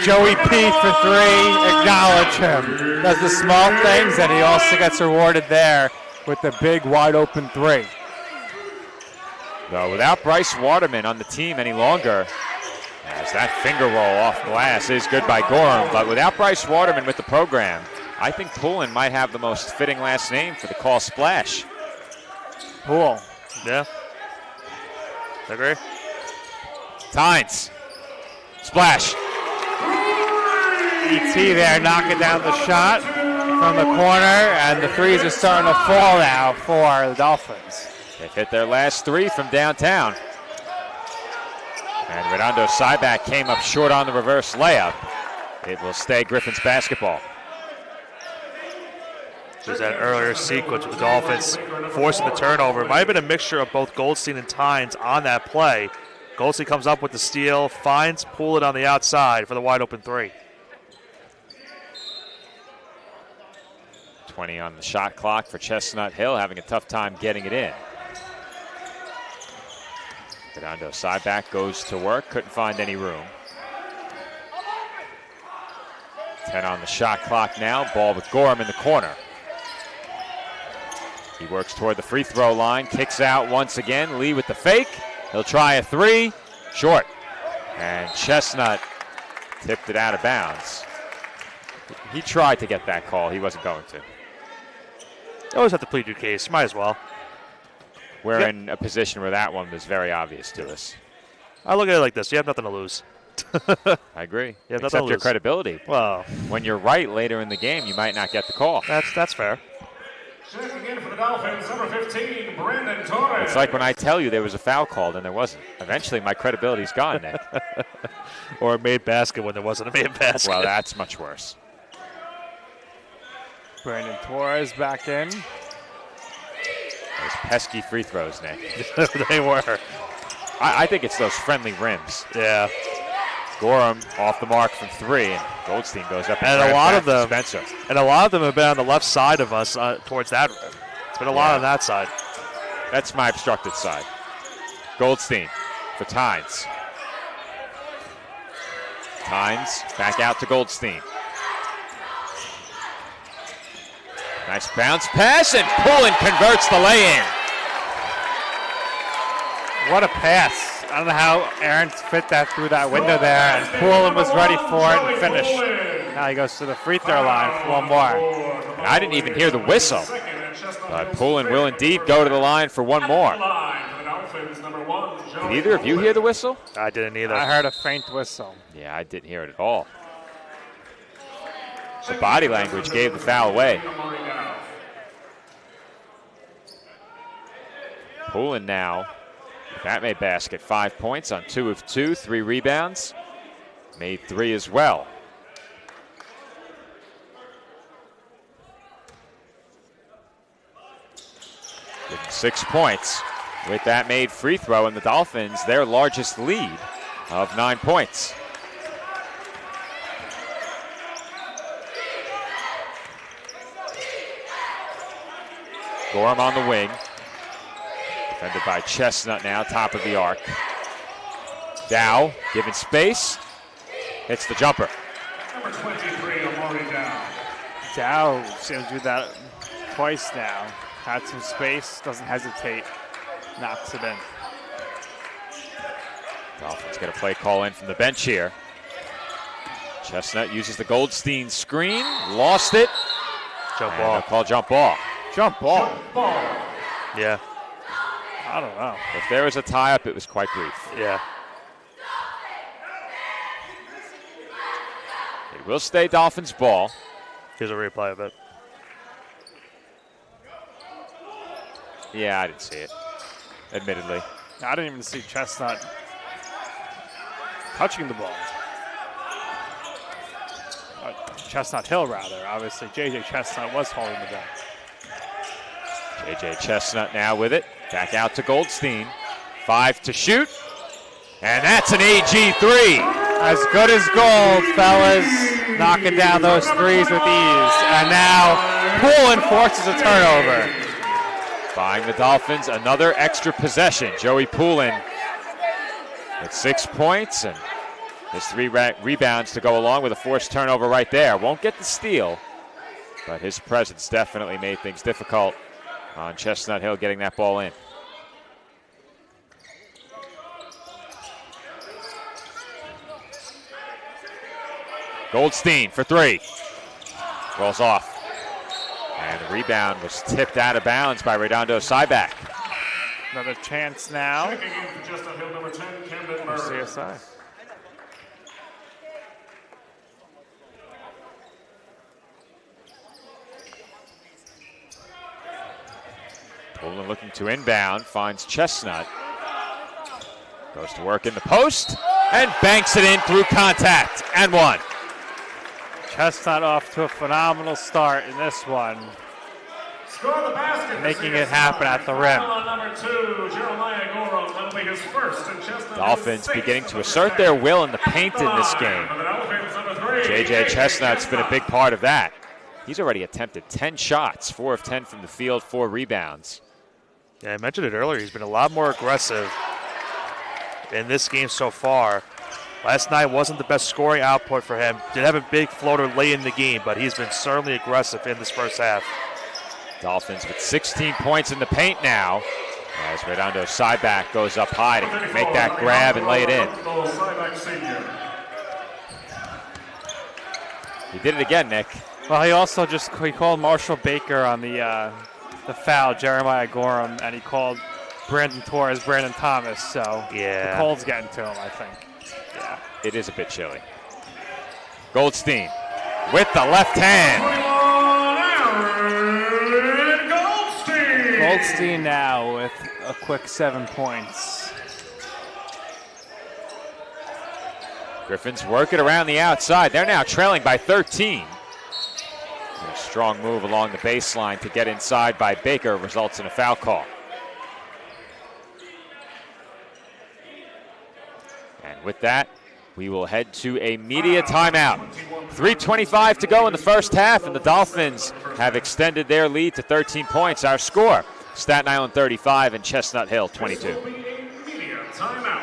Joey P for three. Acknowledge him. Does the small things, and he also gets rewarded there with the big wide open three. Though without Bryce Waterman on the team any longer, as that finger roll off glass is good by Gorham, but without Bryce Waterman with the program, I think Poulin might have the most fitting last name for the call splash. Pool. Yeah. Agree. Tynes. Splash. ET there knocking down the shot from the corner, and the threes are starting to fall now for the Dolphins. They've hit their last three from downtown. And Redondo Cyback came up short on the reverse layup. It will stay Griffin's basketball. There's that earlier sequence with the Dolphins forcing the turnover. It might have been a mixture of both Goldstein and Tynes on that play. Goldstein comes up with the steal, finds Poulin on the outside for the wide open three. 20 on the shot clock for Chestnut Hill, having a tough time getting it in. Redondo Cyback goes to work, couldn't find any room. 10 on the shot clock now, ball with Gorham in the corner. He works toward the free throw line, kicks out once again. Lee with the fake. He'll try a three. Short. And Chestnut tipped it out of bounds. He tried to get that call. He wasn't going to. You always have to plead your case. Might as well. We're in a position where that one was very obvious to us. I look at it like this. You have nothing to lose. I agree. Yeah, except your credibility. Well, when you're right later in the game, you might not get the call. That's fair. Checking in for the Dolphins, number 15, Brandon Torres. It's like when I tell you there was a foul called and there wasn't. Eventually, my credibility's gone, Nick. Or a made basket when there wasn't a made basket. Well, that's much worse. Brandon Torres back in. Those pesky free throws, Nick. They were. I think it's those friendly rims. Yeah. Gorham off the mark from three, and Goldstein goes up and a lot of them. Spencer. And a lot of them have been on the left side of us towards that rim. It's been a lot on that side. That's my obstructed side. Goldstein for Tynes. Tynes back out to Goldstein. Nice bounce pass, and Poulin converts the lay-in. What a pass. I don't know how Aaron fit that through that window there, and Poulin was ready for it and finished. Now he goes to the free throw line for one more. And I didn't even hear the whistle, but Poulin will indeed go to the line for one more. Did either of you hear the whistle? I didn't either. I heard a faint whistle. Yeah, I didn't hear it at all. The body language gave the foul away. Poulin now. That made basket, 5 points on 2 of 2, 3 rebounds. Made 3 as well. With 6 points. With that made free throw, and the Dolphins, their largest lead of 9 points. Gorham on the wing. Defended by Chestnut now, top of the arc. Dow, given space, hits the jumper. Number 23, Amari Dow. Dow seems to do that twice now. Had some space, doesn't hesitate, knocks it in. Dolphins get a play call in from the bench here. Chestnut uses the Goldstein screen, lost it. Jump and ball. they'll call jump ball. Jump ball. Yeah. I don't know. If there was a tie-up, it was quite brief. Yeah. It will stay Dolphins ball. Here's a replay of it. Yeah, I didn't see it, admittedly. I didn't even see Chestnut touching the ball. Chestnut Hill, rather. Obviously, J.J. Chestnut was holding the ball. J.J. Chestnut now with it. Back out to Goldstein. 5 to shoot. And that's an AG3. As good as gold, fellas. Knocking down those threes with ease. And now Poulin forces a turnover. Buying the Dolphins another extra possession. Joey Poulin with 6 points and his 3 rebounds to go along with a forced turnover right there. Won't get the steal, but his presence definitely made things difficult on Chestnut Hill getting that ball in. Goldstein for 3. Rolls off. And the rebound was tipped out of bounds by Redondo Cyback. Another chance now Checking in for Chestnut Hill, number 10, Camden for Murray. CSI. Poulin looking to inbound, finds Chestnut. Goes to work in the post and banks it in through contact and 1. Chestnut off to a phenomenal start in this one. Score the basket. Making it happen at the rim. Number 2, Jeremiah Gorham. That'll be his first in Chestnut. Dolphins beginning to assert their will in the paint in this game. J.J. Chestnut's been a big part of that. He's already attempted 10 shots, 4 of 10 from the field, 4 rebounds. Yeah, I mentioned it earlier. He's been a lot more aggressive in this game so far. Last night wasn't the best scoring output for him. Did have a big floater late in the game, but he's been certainly aggressive in this first half. Dolphins with 16 points in the paint now as Redondo Cyback goes up high to make that grab and lay it in. He did it again, Nick. Well, he also he called Marshall Baker on the foul, Jeremiah Gorham, and he called Brandon Torres Brandon Thomas. So yeah, the cold's getting to him, I think. Yeah, it is a bit chilly. Goldstein with the left hand. Goldstein now with a quick 7 points. Griffins work it around the outside. They're now trailing by 13. A strong move along the baseline to get inside by Baker results in a foul call. And with that, we will head to a media timeout. 3:25 to go in the first half, and the Dolphins have extended their lead to 13 points. Our score, Staten Island 35 and Chestnut Hill 22. Media timeout.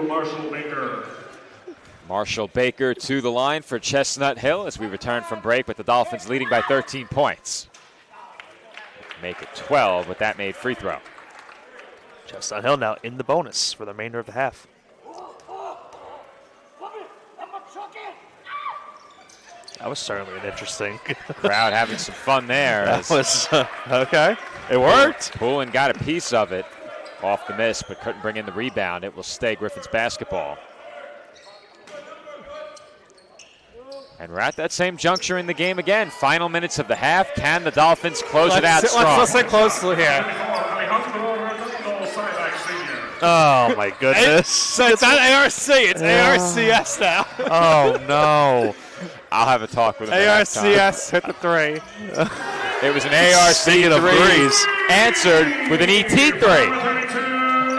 Marshall Baker. Marshall Baker to the line for Chestnut Hill as we return from break with the Dolphins leading by 13 points. Make it 12 with that made free throw. Chestnut Hill now in the bonus for the remainder of the half. That was certainly an interesting crowd having some fun there. That was okay. It worked. Poulin got a piece of it off the miss, but couldn't bring in the rebound. It will stay Griffins basketball. And we're at that same juncture in the game again. Final minutes of the half. Can the Dolphins close it out strong? Let's listen closely here. Oh, my goodness. So it's not ARC, it's ARCS now. Oh, no. I'll have a talk with him. ARCS hit the 3. It was an ARC 3 answered with an ET 3.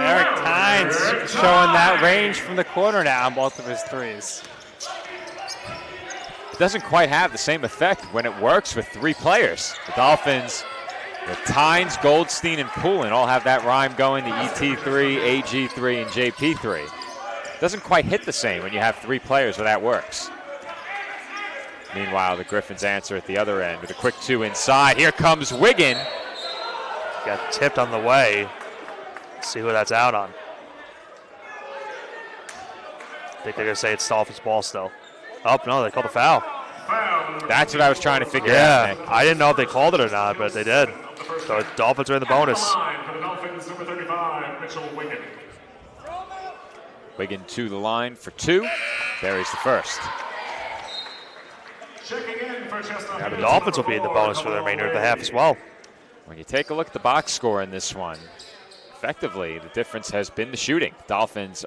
Eric Tynes showing that range from the corner now on both of his 3s. It doesn't quite have the same effect when it works with 3 players. The Dolphins, with Tynes, Goldstein, and Poulin all have that rhyme going, the ET3, AG3, and JP3. It doesn't quite hit the same when you have 3 players where that works. Meanwhile, the Griffins answer at the other end with a quick 2 inside. Here comes Wiggin. Got tipped on the way. Let's see who that's out on. I think they're going to say it's Dolphins' ball still. Oh, no, they called a foul. That's what I was trying to figure out, Nick. I didn't know if they called it or not, but they did. So the Dolphins are in the bonus. Wiggin to the line for 2. Buries the first. Yeah, the Dolphins will be in the bonus for the remainder of the half as well. When you take a look at the box score in this one, effectively the difference has been the shooting. Dolphins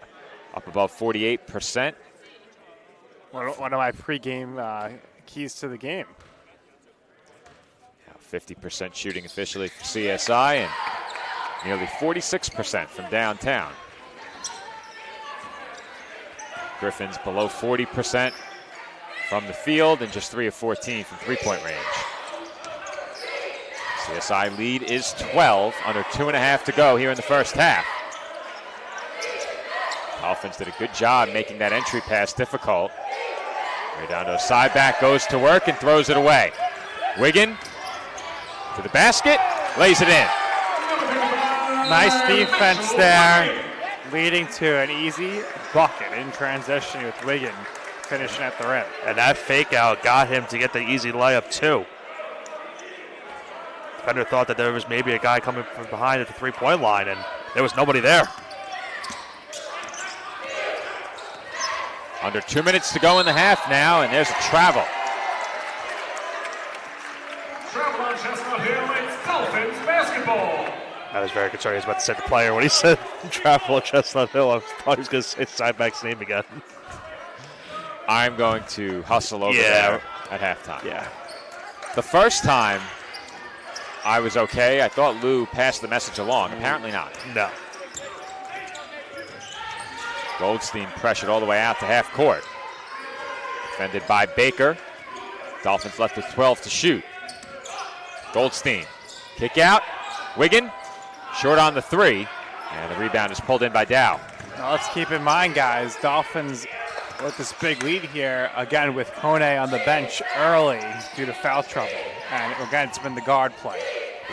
up above 48%. One of my pregame keys to the game. 50% shooting officially for CSI and nearly 46% from downtown. Griffins below 40% from the field and just 3 of 14 from three-point range. CSI lead is 12, under 2.5 to go here in the first half. Dolphins did a good job making that entry pass difficult. Redondo side back, goes to work and throws it away. Wiggin to the basket, lays it in. Nice defense there, leading to an easy bucket in transition with Wiggin finishing at the rim. And that fake out got him to get the easy layup too. Defender thought that there was maybe a guy coming from behind at the three-point line, and there was nobody there. Under 2 minutes to go in the half now, and there's a travel. Travel on Chestnut Hill, it's Dolphins basketball. I was very concerned he was about to say the player when he said travel on Chestnut Hill. I thought he was going to say Sideback's name again. I'm going to hustle over there at halftime. Yeah. The first time I was okay. I thought Lou passed the message along. Apparently not. No. Goldstein pressured all the way out to half court. Defended by Baker. Dolphins left with 12 to shoot. Goldstein, kick out. Wiggin, short on the 3. And the rebound is pulled in by Dow. Now let's keep in mind, guys, Dolphins with this big lead here, again with Kone on the bench early due to foul trouble. And again, it's been the guard play.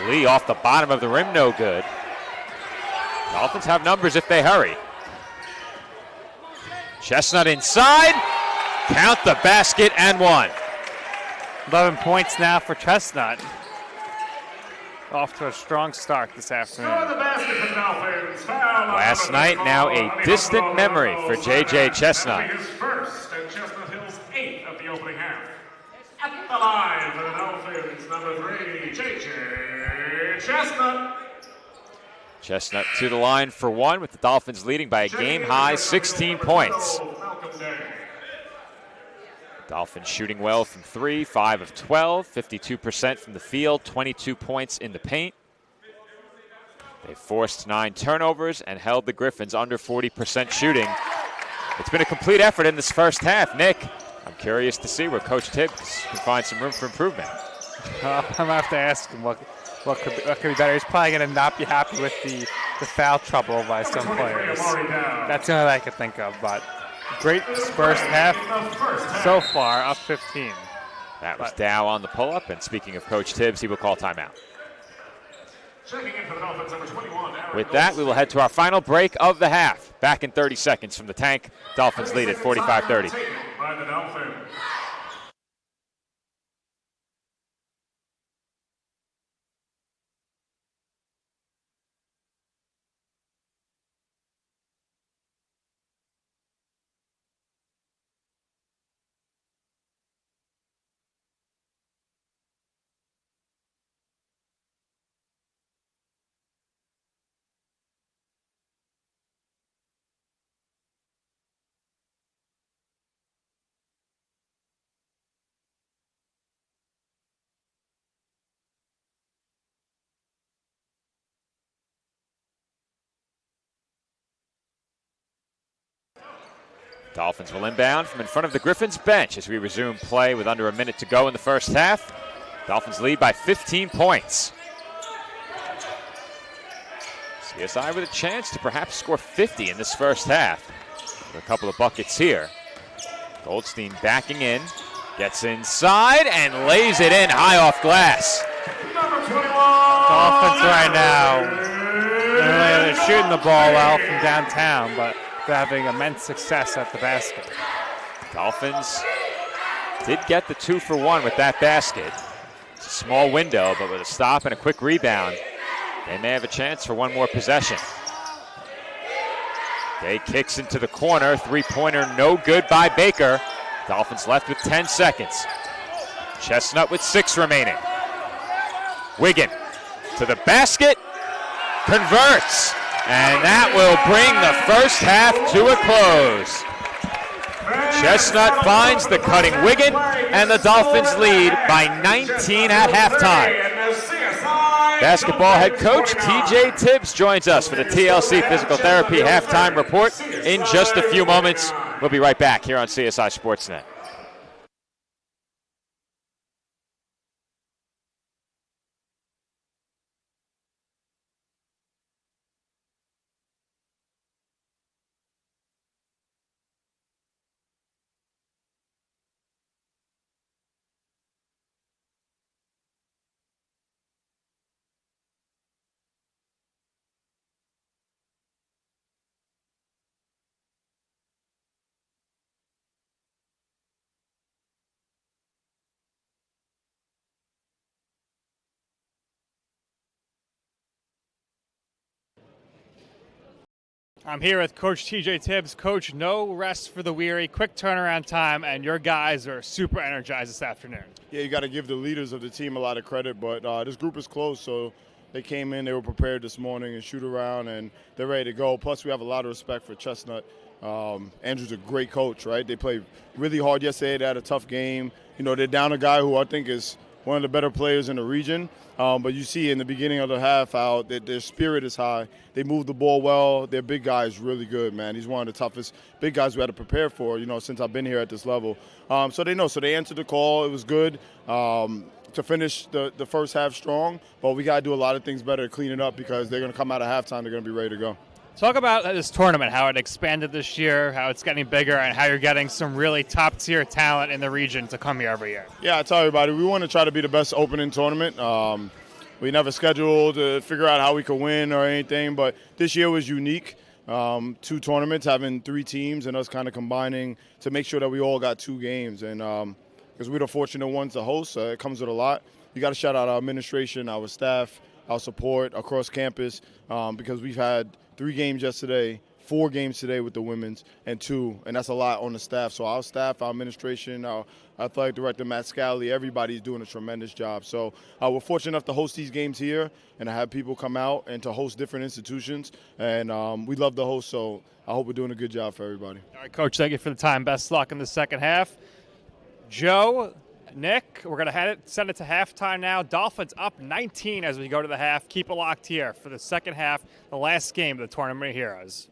Lee off the bottom of the rim, no good. Dolphins have numbers if they hurry. Chestnut inside, count the basket and 1. 11 points now for Chestnut. Off to a strong start this afternoon. Last night, now a distant memory for J.J. Chestnut. His first and Chestnut Hill's 8th of the opening half. At the line for the Dolphins, number 3, J.J. Chestnut. Chestnut to the line for 1 with the Dolphins leading by a game-high 16 points. Dolphins shooting well from 3, 5 of 12, 52% from the field, 22 points in the paint. They forced 9 turnovers and held the Griffins under 40% shooting. It's been a complete effort in this first half. Nick, I'm curious to see where Coach Tibbs can find some room for improvement. I'm going to have to ask him what could be better. He's probably going to not be happy with the foul trouble by some players. That's the only I could think of, but great first half so far, up 15. That was Dow on the pull-up, and speaking of Coach Tibbs, he will call timeout. With that, we will head to our final break of the half. Back in 30 seconds from the tank. Dolphins lead at 45-30. Dolphins will inbound from in front of the Griffins bench as we resume play with under a minute to go in the first half. Dolphins lead by 15 points. CSI with a chance to perhaps score 50 in this first half. A couple of buckets here. Goldstein backing in, gets inside and lays it in high off glass. Dolphins right now, they're shooting the ball well from downtown, but they're having immense success at the basket. Dolphins did get the 2-for-1 with that basket. It's a small window, but with a stop and a quick rebound, they may have a chance for one more possession. Day kicks into the corner, three-pointer no good by Baker. Dolphins left with 10 seconds. Chestnut with 6 remaining. Wiggin to the basket, converts, and that will bring the first half to a close. Chestnut finds the cutting Wiggin, and the Dolphins lead by 19 at halftime. Basketball head coach TJ Tibbs joins us for the TLC Physical Therapy halftime report in just a few moments. We'll be right back here on CSI Sportsnet. I'm here with Coach TJ Tibbs. Coach, no rest for the weary, quick turnaround time, and your guys are super energized this afternoon. Yeah, you got to give the leaders of the team a lot of credit, but this group is close, so they came in, they were prepared this morning and shoot around, and they're ready to go. Plus, we have a lot of respect for Chestnut. Andrew's a great coach, right? They played really hard yesterday. They had a tough game. You know, they're down a guy who I think is one of the better players in the region. But you see in the beginning of the half how their spirit is high. They move the ball well. Their big guy is really good, man. He's one of the toughest big guys we had to prepare for, you know, since I've been here at this level. So they know. So they answered the call. It was good to finish the first half strong. But we got to do a lot of things better to clean it up because they're going to come out of halftime. They're going to be ready to go. Talk about this tournament, how it expanded this year, how it's getting bigger, and how you're getting some really top-tier talent in the region to come here every year. Yeah, I tell everybody, we want to try to be the best opening tournament. We never scheduled to figure out how we could win or anything, but this year was unique. 2 tournaments, having 3 teams, and us kind of combining to make sure that we all got 2 games. And because we're the fortunate ones to host, it comes with a lot. You got to shout out our administration, our staff, our support across campus, because we've had 3 games yesterday, 4 games today with the women's, and 2, and that's a lot on the staff. So our staff, our administration, our athletic director, Matt Scally, everybody's doing a tremendous job. So we're fortunate enough to host these games here and to have people come out and to host different institutions, and we love the host, so I hope we're doing a good job for everybody. All right, Coach, thank you for the time. Best luck in the second half. Joe, Nick, we're going to send it to halftime now. Dolphins up 19 as we go to the half. Keep it locked here for the second half, the last game of the Tournament of Heroes.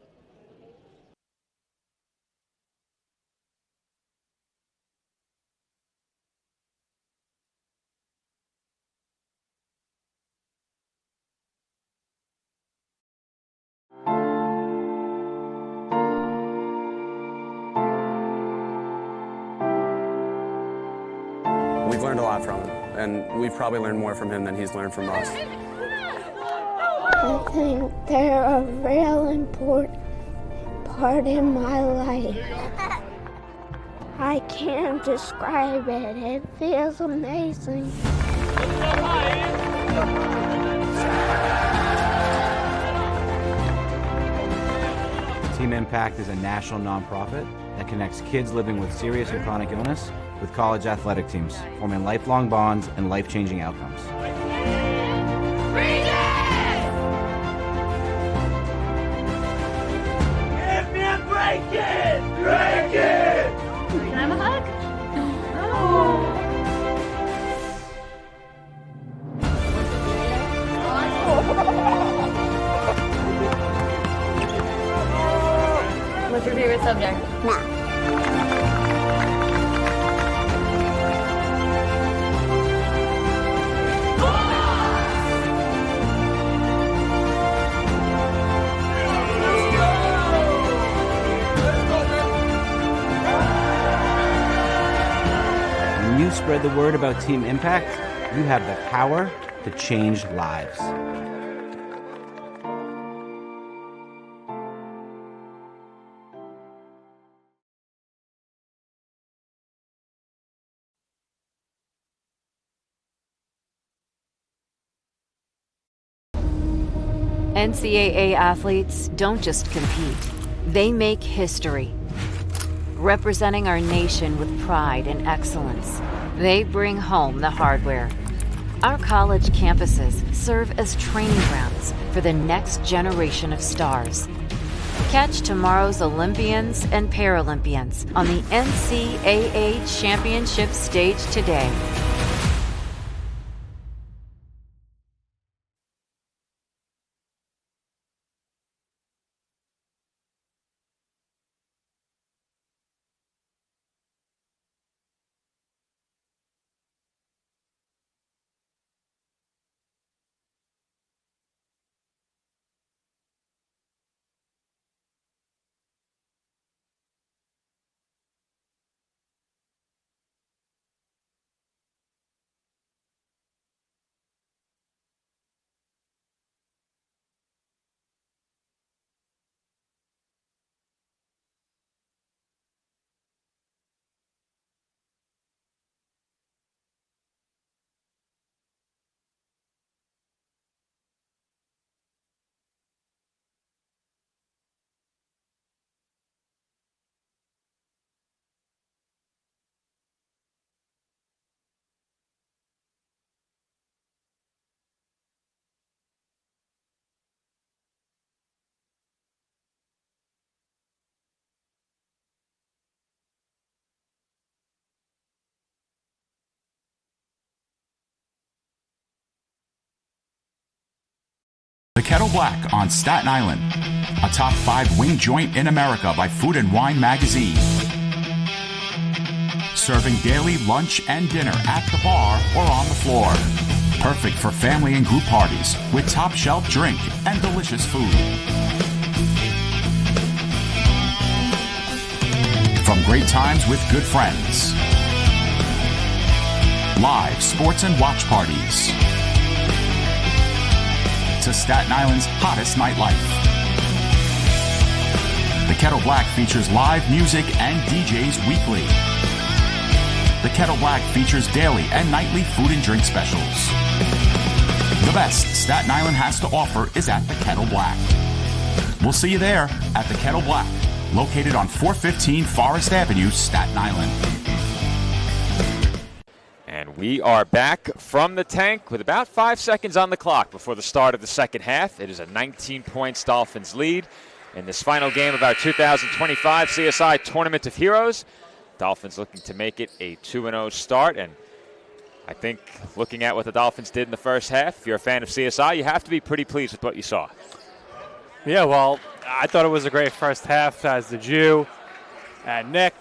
We've learned a lot from him, and we've probably learned more from him than he's learned from us. I think they're a real important part in my life. I can't describe it. It feels amazing. Team Impact is a national nonprofit that connects kids living with serious and chronic illness with college athletic teams, forming lifelong bonds and life-changing outcomes. Give me a break it! Break it! Can I have a hug? No. What's your favorite subject? Math. spread the word about Team Impact, you have the power to change lives. NCAA athletes don't just compete, they make history. Representing our nation with pride and excellence, they bring home the hardware. Our college campuses serve as training grounds for the next generation of stars. Catch tomorrow's Olympians and Paralympians on the NCAA Championship stage today. The Kettle Black on Staten Island, a top 5 wing joint in America by Food and Wine magazine. Serving daily lunch and dinner at the bar or on the floor. Perfect for family and group parties with top shelf drink and delicious food. From great times with good friends. Live sports and watch parties. To Staten Island's hottest nightlife. The Kettle Black features live music and DJs weekly. The Kettle Black features daily and nightly food and drink specials. The best Staten Island has to offer is at the Kettle Black. We'll see you there at the Kettle Black, located on 415 Forest Avenue, Staten Island. And we are back from the tank with about 5 seconds on the clock before the start of the second half. It is a 19-points Dolphins lead in this final game of our 2025 CSI Tournament of Heroes. Dolphins looking to make it a 2-0 start, and I think looking at what the Dolphins did in the first half, if you're a fan of CSI, you have to be pretty pleased with what you saw. Yeah, well, I thought it was a great first half, as did you and Nick.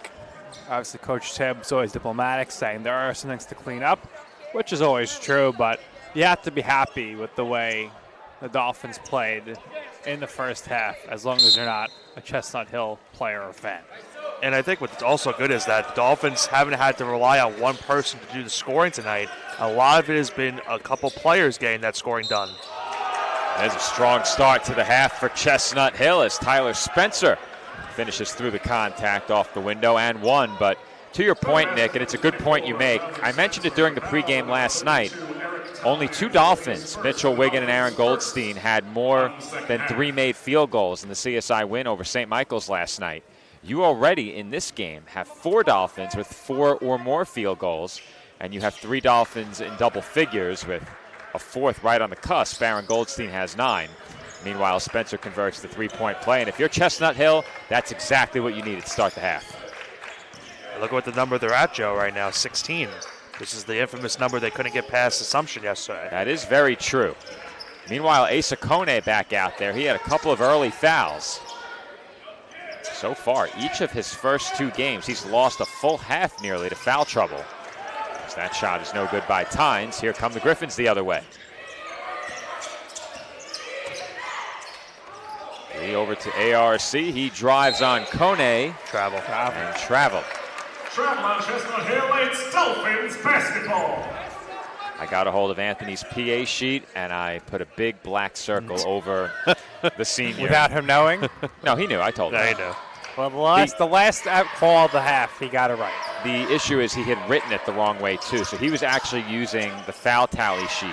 Obviously, Coach Tibbs always diplomatic, saying there are some things to clean up, which is always true, but you have to be happy with the way the Dolphins played in the first half, as long as you're not a Chestnut Hill player or fan. And I think what's also good is that the Dolphins haven't had to rely on one person to do the scoring tonight. A lot of it has been a couple players getting that scoring done. There's a strong start to the half for Chestnut Hill as Tyler Spencer finishes through the contact off the window and one. But to your point, Nick, and it's a good point you make, I mentioned it during the pregame last night, only 2 Dolphins, Mitchell Wiggin and Aaron Goldstein, had more than 3 made field goals in the CSI win over St. Michael's last night. You already, in this game, have 4 Dolphins with 4 or more field goals, and you have 3 Dolphins in double figures with a 4th right on the cusp. Aaron Goldstein has 9. Meanwhile, Spencer converts the 3-point play, and if you're Chestnut Hill, that's exactly what you needed to start the half. Look at what the number they're at, Joe, right now, 16. This is the infamous number they couldn't get past Assumption yesterday. That is very true. Meanwhile, Asa Kone back out there. He had a couple of early fouls. So far, each of his first 2 games, he's lost a full half nearly to foul trouble. As that shot is no good by Tynes. Here come the Griffins the other way. Over to ARC. He drives on Kone. Travel. And travel. Travel on Chestnut Hill, it's Dolphins basketball. I got a hold of Anthony's PA sheet, and I put a big black circle over the senior. Without him knowing? No, he knew. I told him. Yeah, he knew. Well, the last call of the half, he got it right. The issue is he had written it the wrong way, too. So he was actually using the foul tally sheet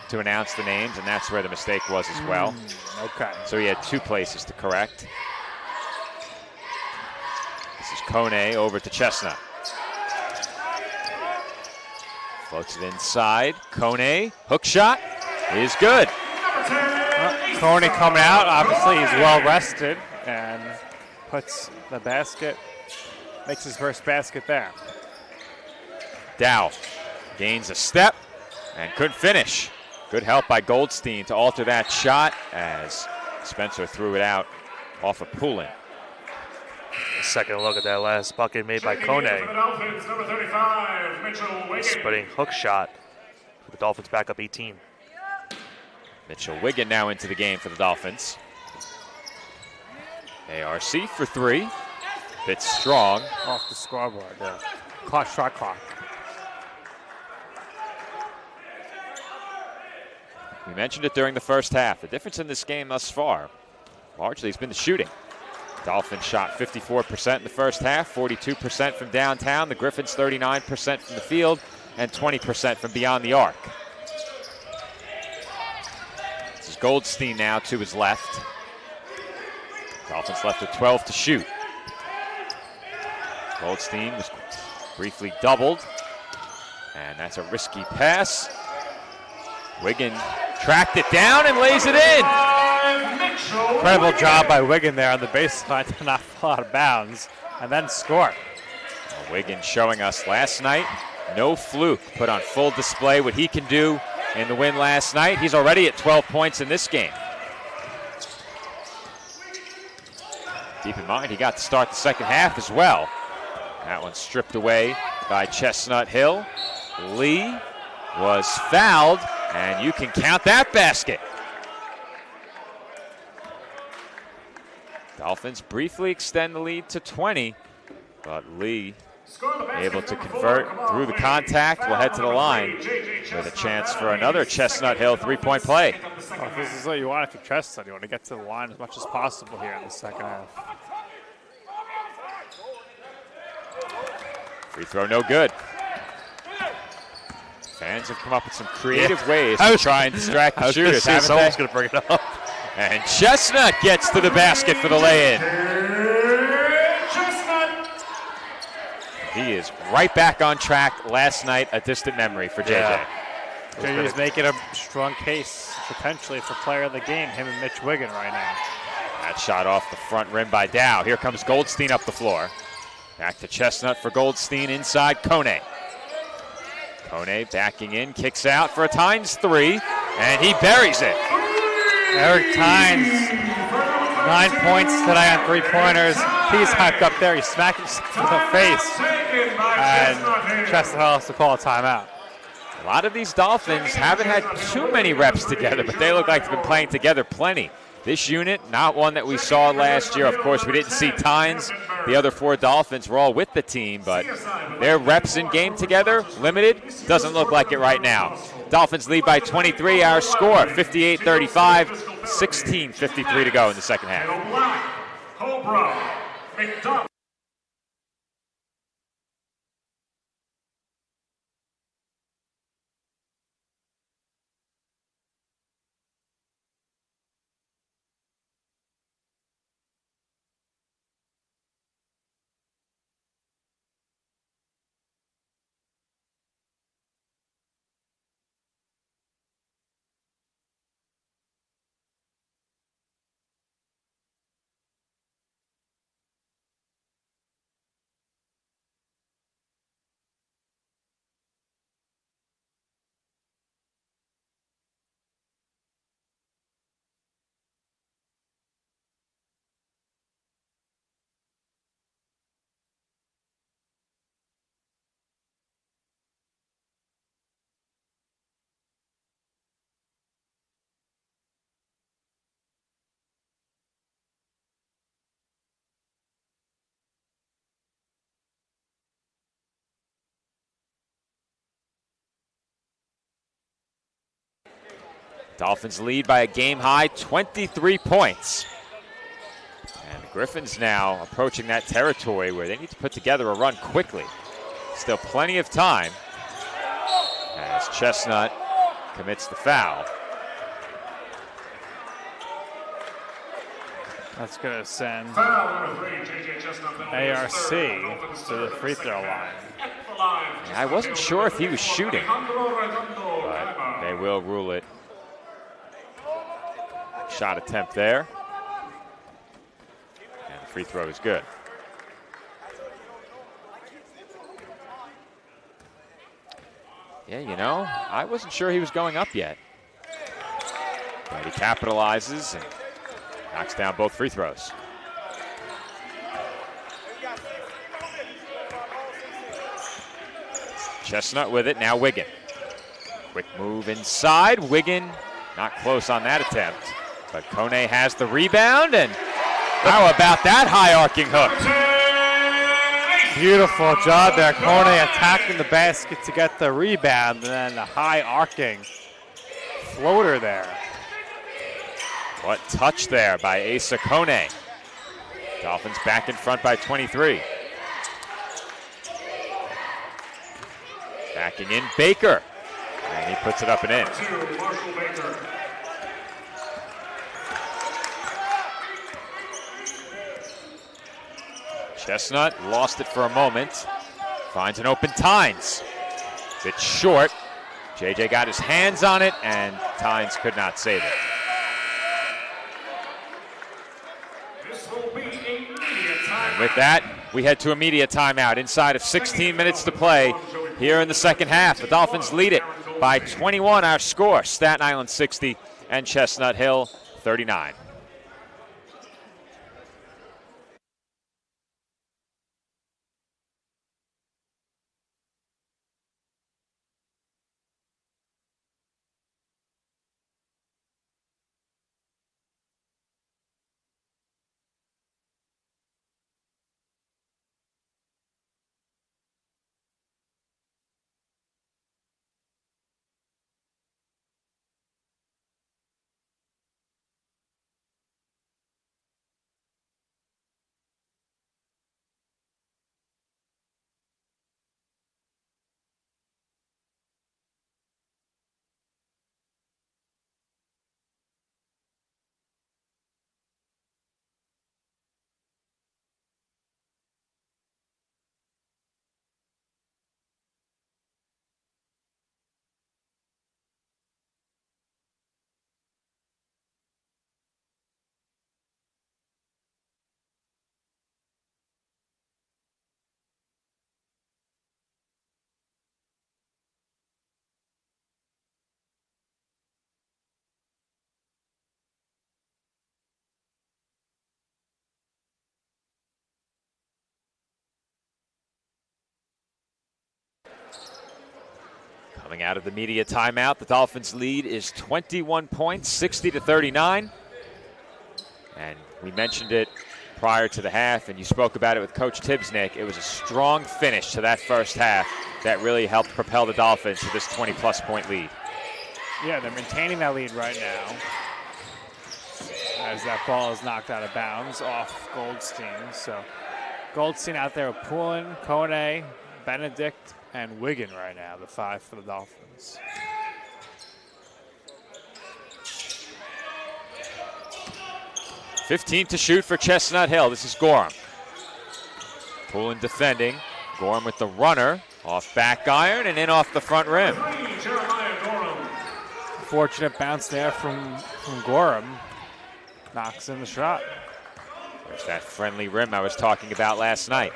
to announce the names, and that's where the mistake was as well. Okay. So he had 2 places to correct. This is Kone over to Chestnut. Floats it inside. Kone, hook shot is good. Kone coming out. Obviously, he's well rested and puts the basket, makes his first basket there. Dow gains a step and couldn't finish. Good help by Goldstein to alter that shot as Spencer threw it out off of Poulin. Second look at that last bucket made by Kone. Splitting hook shot for the Dolphins back up 18. Mitchell Wiggin now into the game for the Dolphins. ARC for 3. Bit strong. Off the scoreboard. Yeah. Shot clock. We mentioned it during the first half. The difference in this game thus far largely has been the shooting. Dolphins shot 54% in the first half, 42% from downtown. The Griffins 39% from the field and 20% from beyond the arc. This is Goldstein now to his left. Dolphins left with 12 to shoot. Goldstein was briefly doubled, and that's a risky pass. Wiggin tracked it down and lays it in. Incredible job by Wiggin there on the baseline to not fall out of bounds and then score. Wiggin showing us last night, no fluke, put on full display what he can do in the win last night. He's already at 12 points in this game. Keep in mind, he got to start the second half as well. That one stripped away by Chestnut Hill. Lee was fouled, and you can count that basket. Dolphins briefly extend the lead to 20, but Lee able to convert through the contact. Will head to the line with a chance for another Chestnut Hill three-point play. Well, if this is what you want if you're Chestnut, you want to get to the line as much as possible here in the second half. Free throw no good. Fans have come up with some creative ways to try and distract the shooters, haven't they? Someone's going to bring it up. And Chestnut gets to the basket for the lay-in. He is right back on track. Last night, a distant memory for JJ. Yeah. JJ's making a strong case, potentially, for player of the game, him and Mitch Wiggin right now. That shot off the front rim by Dow. Here comes Goldstein up the floor. Back to Chestnut for Goldstein inside Kone. Kone backing in, kicks out for a Tynes three, and he buries it. Eric Tynes, 9 points today on three-pointers. He's hyped up there. He smacked himself in the face. And Chestnut has to call a timeout. A lot of these Dolphins haven't had too many reps together, but they look like they've been playing together plenty. This unit, not one that we saw last year. Of course, we didn't see Tynes. The other 4 Dolphins were all with the team, but their reps in game together, limited, doesn't look like it right now. Dolphins lead by 23. Our score, 58-35, 16:53 to go in the second half. Cobra, Dolphins lead by a game-high 23 points. And the Griffins now approaching that territory where they need to put together a run quickly. Still plenty of time as Chestnut commits the foul. That's going to send Foul number 3, J.J. Chestnut. ARC to the free throw line. I wasn't sure if he was shooting, but they will rule it. Shot attempt there. And the free throw is good. Yeah, you know, I wasn't sure he was going up yet. But he capitalizes and knocks down both free throws. Chestnut with it, now Wiggin. Quick move inside, Wiggin not close on that attempt, but Kone has the rebound, and how about that high arcing hook? Beautiful job there, Kone attacking the basket to get the rebound, and then the high arcing floater there. What touch there by Asa Kone. Dolphins back in front by 23. Backing in Baker, and he puts it up and in. Chestnut lost it for a moment, finds an open Tynes. Bit short. JJ got his hands on it, and Tynes could not save it. And with that, we head to a media timeout inside of 16 minutes to play here in the second half. The Dolphins lead it by 21. Our score, Staten Island 60 and Chestnut Hill 39. Coming out of the media timeout, the Dolphins' lead is 21 points, 60-39. And we mentioned it prior to the half, and you spoke about it with Coach Tibbs, Nick. It was a strong finish to that first half that really helped propel the Dolphins to this 20-plus point lead. Yeah, they're maintaining that lead right now as that ball is knocked out of bounds off Goldstein. So Goldstein out there with Poulin, Kone, Benedict, and Wiggin right now, the five for the Dolphins. $15 to shoot for Chestnut Hill. This is Gorham. Poulin defending. Gorham with the runner. Off back iron and in off the front rim. Fortunate bounce there from Gorham. Knocks in the shot. There's that friendly rim I was talking about last night.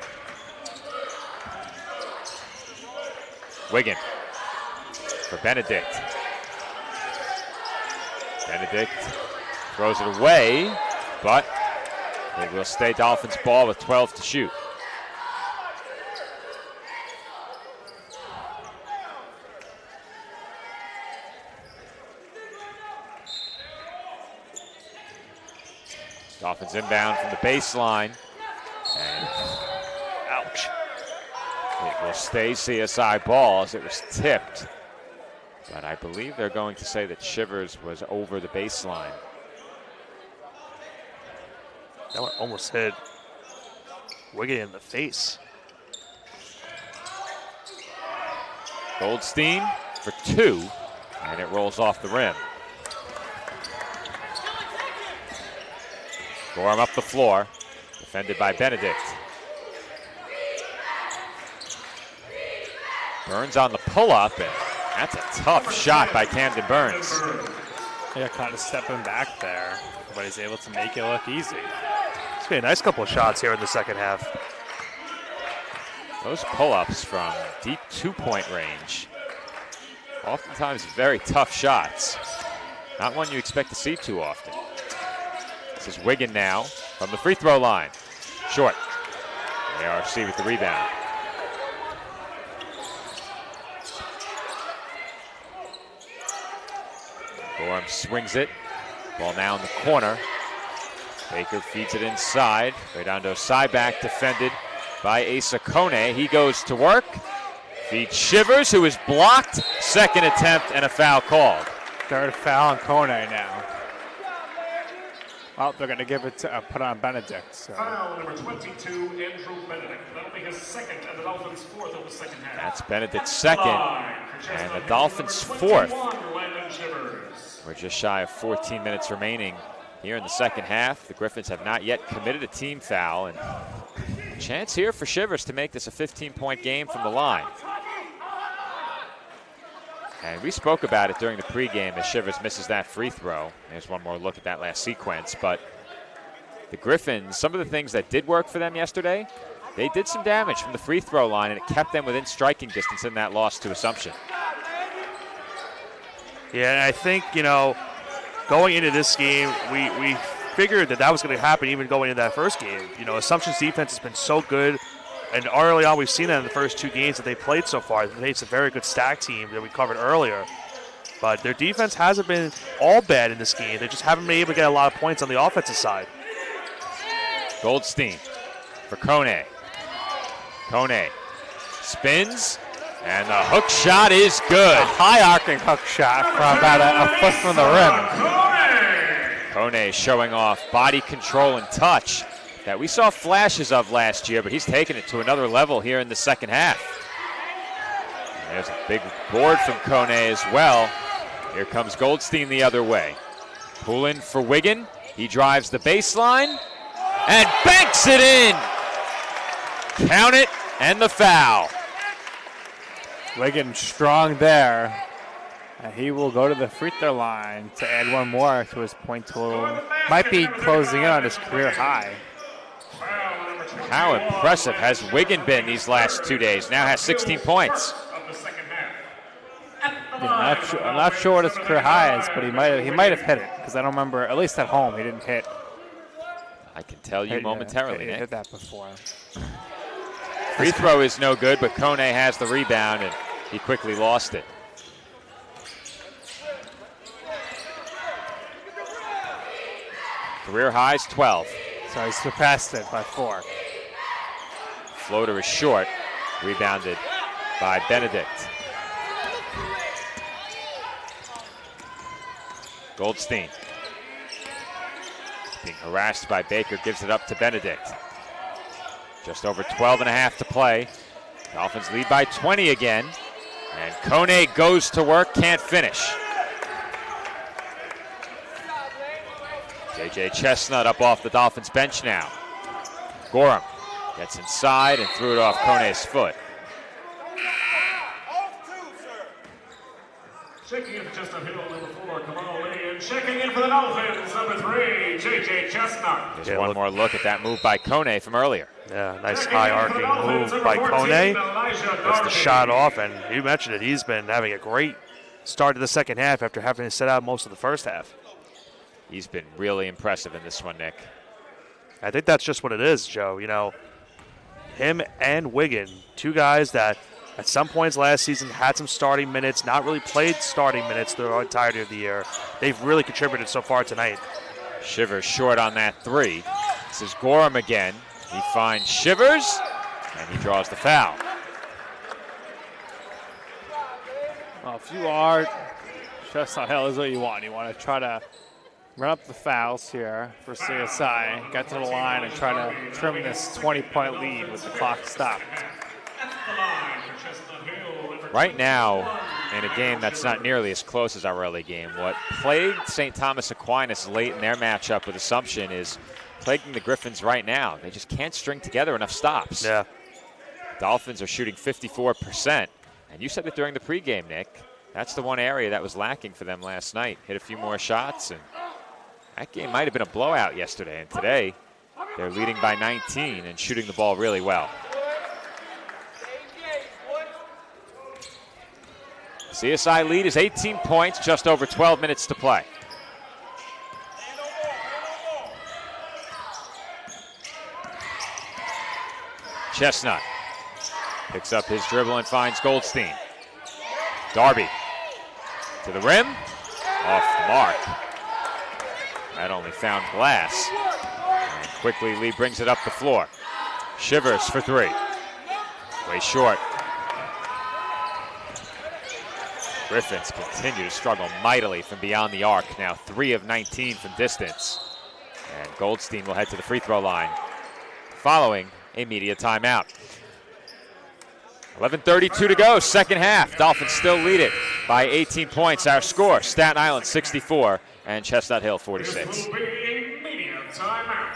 Wiggin for Benedict. Benedict throws it away, but it will stay Dolphins ball with 12 to shoot. Dolphins inbound from the baseline. And ouch. It will stay CSI ball as it was tipped But I believe they're going to say that Shivers was over the baseline. That one almost hit Wiggin in the face. Goldstein for 2, and it rolls off the rim. Gorham up the floor, defended by Benedict. Burns on the pull-up, and that's a tough shot by Camden Burns. Yeah, kind of stepping back there, but he's able to make it look easy. It's been a nice couple of shots here in the second half. Those pull-ups from deep 2-point range, oftentimes very tough shots. Not one you expect to see too often. This is Wiggin now from the free throw line. Short. ARC with the rebound. Gorham swings it. Ball now in the corner. Baker feeds it inside. Redondo Cyback defended by Asa Kone. He goes to work. Feeds Shivers, who is blocked. Second attempt and a foul called. Third foul on Kone now. Well, they're going to give it to put on Benedict. So. Foul number 22, Andrew Benedict. That'll be his second and the Dolphins' fourth of the second half. That's Benedict's second and the Dolphins' fourth. We're just shy of 14 minutes remaining here in the second half. The Griffins have not yet committed a team foul, and a chance here for Shivers to make this a 15-point game from the line. And we spoke about it during the pregame as Shivers misses that free throw. There's one more look at that last sequence. But the Griffins, some of the things that did work for them yesterday, they did some damage from the free throw line, and it kept them within striking distance in that loss to Assumption. Yeah, and I think, going into this game, we figured that was going to happen even going into that first game. Assumption's defense has been so good. And early on, we've seen that in the first 2 games that they played so far. It's a very good stack team that we covered earlier. But their defense hasn't been all bad in this game. They just haven't been able to get a lot of points on the offensive side. Goldstein for Kone. Kone spins, and the hook shot is good. A high-arcing hook shot from about a foot from the rim. Kone showing off body control and touch that we saw flashes of last year, but he's taken it to another level here in the second half. And there's a big board from Kone as well. Here comes Goldstein the other way. Pull in for Wiggin. He drives the baseline and banks it in. Count it, and the foul. Wiggin strong there. And he will go to the free throw line to add one more to his point total. Might be closing in on his career high. How impressive has Wiggin been these last 2 days? Now has 16 points. Yeah, I'm not sure what his career high is, but he might have hit it, because I don't remember, at least at home, he didn't hit. I can tell you momentarily, He Nick. hit that before. Free throw is no good, but Kone has the rebound, and he quickly lost it. Career high's 12. So he surpassed it by 4. Floater is short, rebounded by Benedict. Goldstein being harassed by Baker, gives it up to Benedict. Just over 12 and a half to play. Dolphins lead by 20 again, and Kone goes to work, can't finish. J.J. Chestnut up off the Dolphins bench now. Gorham gets inside and threw it off Kone's foot. Checking in for Chestnut Hill, number 4, Kamal Lee, and checking in for the Dolphins, number 3, J.J. Chestnut. There's one more look at that move by Kone from earlier. Yeah, nice high arcing move by Kone. Gets the shot off, and you mentioned it, he's been having a great start to the second half after having to sit out most of the first half. He's been really impressive in this one, Nick. I think that's just what it is, Joe. Him and Wiggin, 2 guys that at some points last season had some starting minutes, not really played starting minutes the entirety of the year. They've really contributed so far tonight. Shivers short on that 3. This is Gorham again. He finds Shivers, and he draws the foul. Well, if you are Chestnut Hill, is what you want. You want to try to run up the fouls here for CSI, get to the line, and try to trim this 20-point lead with the clock stopped. Right now, in a game that's not nearly as close as our early game, what plagued St. Thomas Aquinas late in their matchup with Assumption is plaguing the Griffins right now. They just can't string together enough stops. Yeah. Dolphins are shooting 54%. And you said it during the pregame, Nick. That's the one area that was lacking for them last night. Hit a few more shots, and that game might have been a blowout yesterday. And today, they're leading by 19 and shooting the ball really well. CSI lead is 18 points, just over 12 minutes to play. Chestnut picks up his dribble and finds Goldstein. Darby to the rim, off the mark. That only found glass. And quickly Lee brings it up the floor. Shivers for three. Way short. Griffins continue to struggle mightily from beyond the arc. Now 3 of 19 from distance. And Goldstein will head to the free throw line following a media timeout. 11:32 to go, second half. Dolphins still lead it by 18 points. Our score, Staten Island 64 and Chestnut Hill 46. This will be a media timeout.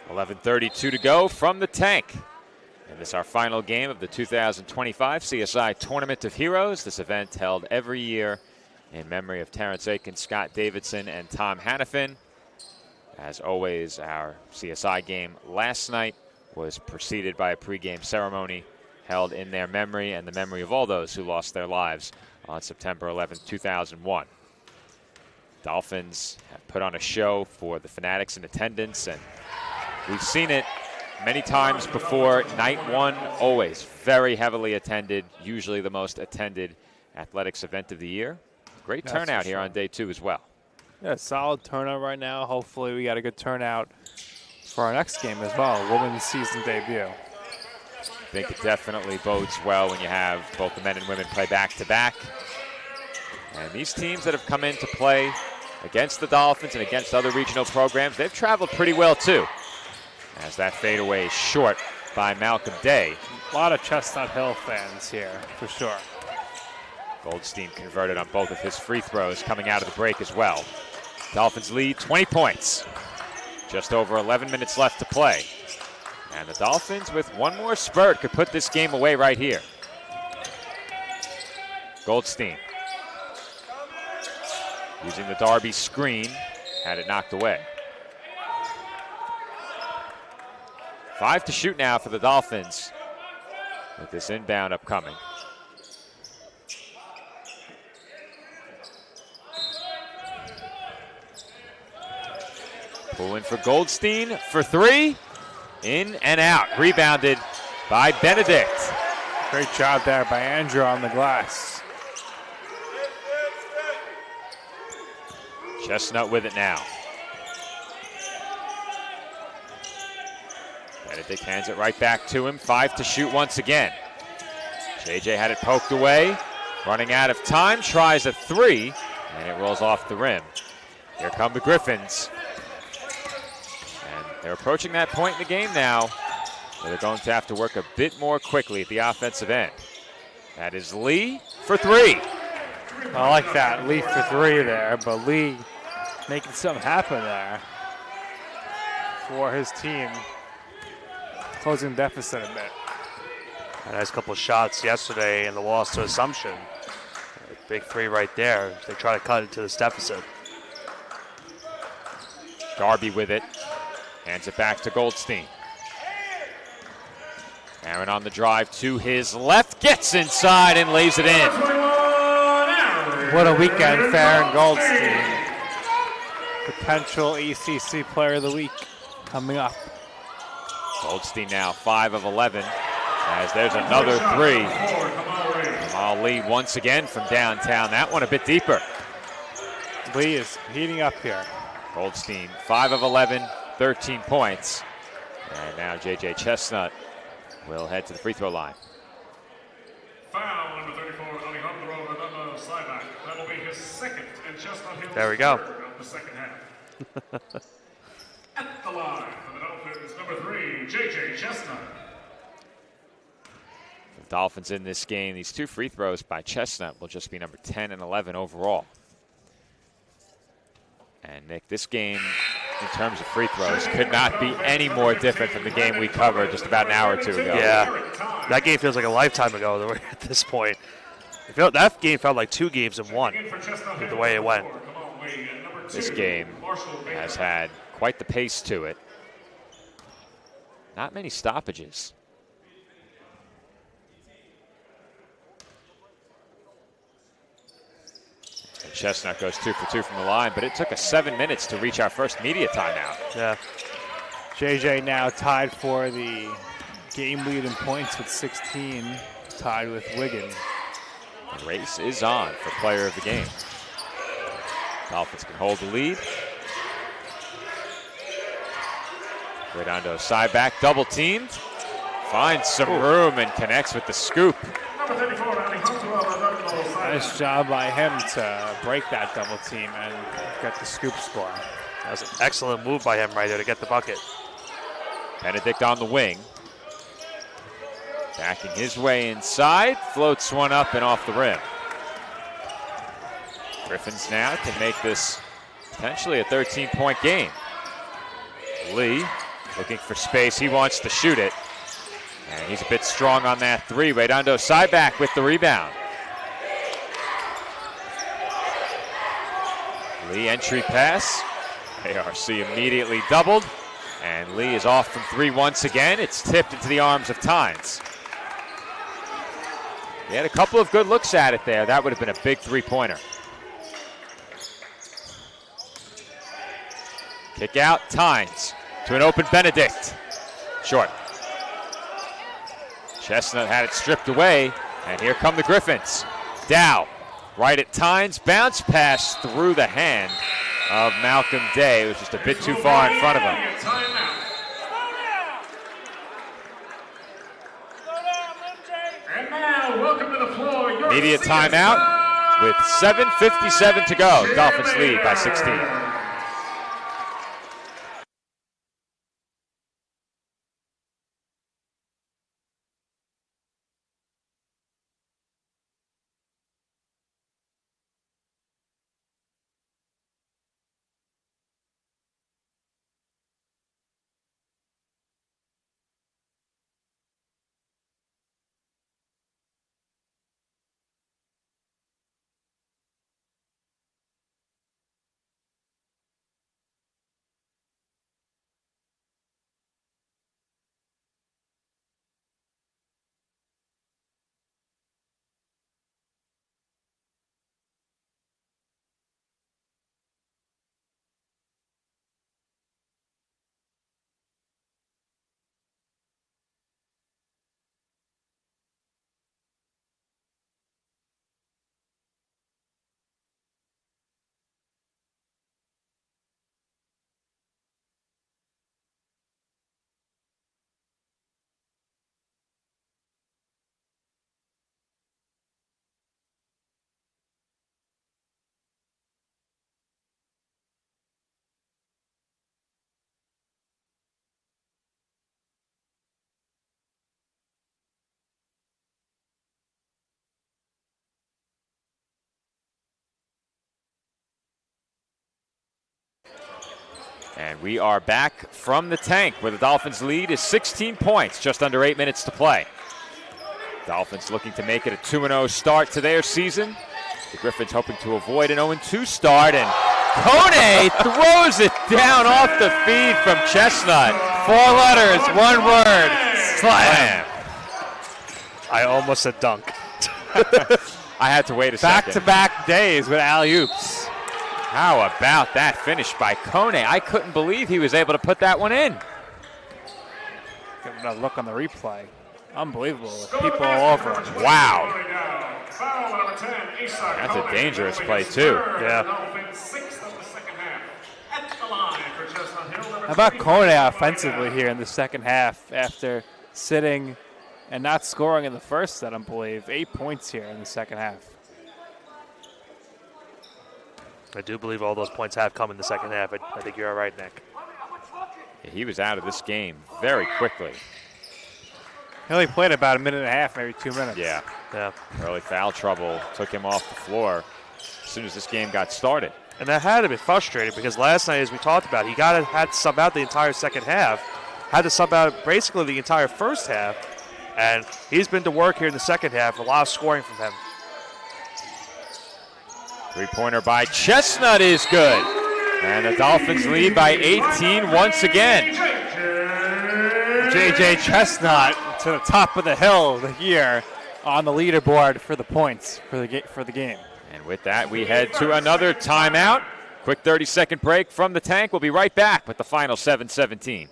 $11:32 to go from the tank. And this is our final game of the 2025 CSI Tournament of Heroes. This event held every year in memory of Terrence Aiken, Scott Davidson, and Tom Hannafin. As always, our CSI game last night was preceded by a pregame ceremony held in their memory and the memory of all those who lost their lives on September 11, 2001. Dolphins have put on a show for the fanatics in attendance, and we've seen it many times before. Night one, always very heavily attended, usually the most attended athletics event of the year. Great turnout here on day two as well. Yeah, solid turnout right now. Hopefully we got a good turnout for our next game as well, women's season debut. I think it definitely bodes well when you have both the men and women play back-to-back. And these teams that have come in to play against the Dolphins and against other regional programs, they've traveled pretty well too. As that fadeaway is short by Malcolm Day. A lot of Chestnut Hill fans here, for sure. Goldstein converted on both of his free throws coming out of the break as well. Dolphins lead 20 points. Just over 11 minutes left to play. And the Dolphins, with one more spurt, could put this game away right here. Goldstein, using the Darby screen, had it knocked away. 5 to shoot now for the Dolphins with this inbound upcoming. Pulling for Goldstein for three. In and out. Rebounded by Benedict. Great job there by Andrew on the glass. Chestnut with it now. Benedict hands it right back to him. 5 to shoot once again. JJ had it poked away. Running out of time, tries a 3, and it rolls off the rim. Here come the Griffins. And they're approaching that point in the game now where they're going to have to work a bit more quickly at the offensive end. That is Lee for 3. I like that, Lee for 3 there, but Lee making something happen there for his team. Closing deficit a bit. A nice couple of shots yesterday in the loss to Assumption. A big 3 right there. They try to cut into this deficit. Darby with it. Hands it back to Goldstein. Aaron on the drive to his left. Gets inside and lays it in. What a weekend for Aaron Goldstein. Potential ECC Player of the Week coming up. Goldstein now 5 of 11. As there's another 3. Jamal Lee once again from downtown. That one a bit deeper. Lee is heating up here. Goldstein 5 of 11, 13 points. And now JJ Chestnut will head to the free throw line. Foul number 34, Alejandro Redondo Slyback. That'll be his second in Chestnut Hill's There we go. third of the second half. At the line for the Dolphins, number 3, JJ Chestnut. The Dolphins in this game, these 2 free throws by Chestnut will just be number 10 and 11 overall. And Nick, this game, in terms of free throws, could not be any more different from the game we covered just about an hour or 2 ago. Yeah, that game feels like a lifetime ago at this point. That game felt like 2 games in one, with the way it went. This game has had quite the pace to it. Not many stoppages. And Chestnut goes 2 for 2 from the line, but it took us 7 minutes to reach our first media timeout. Yeah. JJ now tied for the game lead in points with 16, tied with Wigan. The race is on for player of the game. Dolphins can hold the lead. Redondo side back, double teamed. Finds some room and connects with the scoop. Nice job by him to break that double team and get the scoop score. That was an excellent move by him right there to get the bucket. Benedict on the wing. Backing his way inside, floats one up and off the rim. Griffins now can make this potentially a 13-point game. Lee looking for space, he wants to shoot it. And he's a bit strong on that 3. Redondo side back with the rebound. Lee entry pass. ARC immediately doubled. And Lee is off from 3 once again. It's tipped into the arms of Tynes. He had a couple of good looks at it there. That would have been a big 3-pointer. Kick out, Tynes to an open Benedict. Short. Chestnut had it stripped away, and here come the Griffins. Dow, right at Tynes, bounce pass through the hand of Malcolm Day. It was just a bit too far in front of him. And now, welcome to the floor. Media timeout with 7:57 to go. Dolphins lead by 16. We are back from the tank where the Dolphins lead is 16 points, just under 8 minutes to play. Dolphins looking to make it a 2-0 start to their season. The Griffins hoping to avoid an 0-2 start, and Kone throws it down off the feed from Chestnut. 4 letters, 1 word, slam. I almost said dunk. I had to wait a second. Back-to-back days with alley-oops. How about that finish by Kone? I couldn't believe he was able to put that one in. Give him a look on the replay. Unbelievable. People all over him. Wow. That's a dangerous play, too. Yeah. How about Kone offensively here in the second half after sitting and not scoring in the first set, I believe. 8 points here in the second half. I do believe all those points have come in the second half. I think you're all right, Nick. Yeah, he was out of this game very quickly. He only played about a minute and a half, maybe 2 minutes. Yeah. Yeah. Early foul trouble took him off the floor as soon as this game got started. And that had to be frustrating because last night, as we talked about, he had to sub out the entire second half, had to sub out basically the entire first half, and he's been to work here in the second half. A lot of scoring from him. Three-pointer by Chestnut is good. And the Dolphins lead by 18 once again. J.J. Chestnut to the top of the hill here on the leaderboard for the points for the game. And with that, we head to another timeout. Quick 30-second break from the tank. We'll be right back with the final 7:17.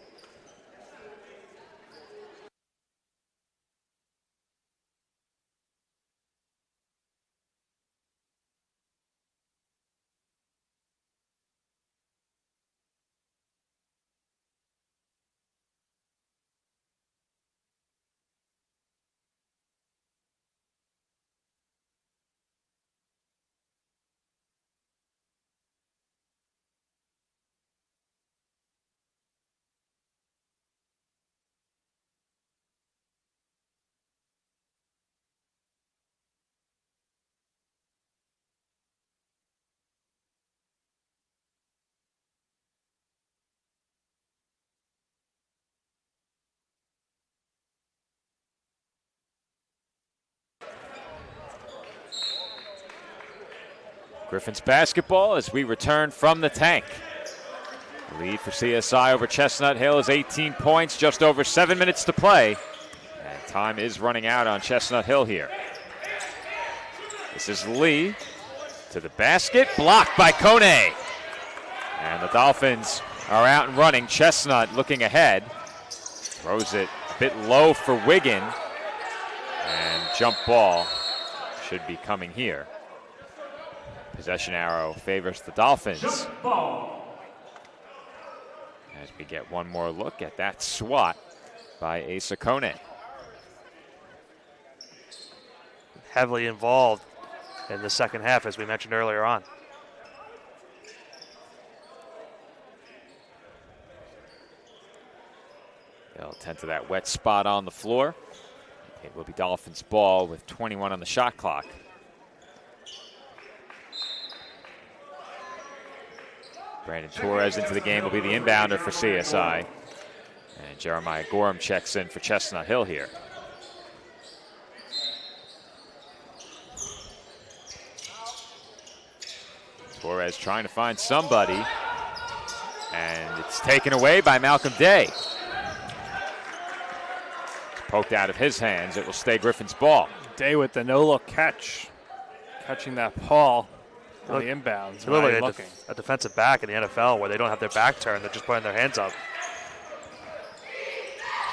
Griffins basketball as we return from the tank. The lead for CSI over Chestnut Hill is 18 points, just over 7 minutes to play. And time is running out on Chestnut Hill here. This is Lee to the basket, blocked by Kone. And the Dolphins are out and running. Chestnut looking ahead. Throws it a bit low for Wiggin. And jump ball should be coming here. Possession arrow favors the Dolphins. As we get one more look at that swat by Asa Kone. Heavily involved in the second half, as we mentioned earlier on. They'll tend to that wet spot on the floor. It will be Dolphins ball with 21 on the shot clock. Brandon Torres into the game will be the inbounder for CSI. And Jeremiah Gorham checks in for Chestnut Hill here. Torres trying to find somebody. And it's taken away by Malcolm Day. It's poked out of his hands. It will stay Griffin's ball. Day with the no-look catch. Catching that ball. On the inbounds. It's literally a defensive back in the NFL where they don't have their back turned, they're just putting their hands up.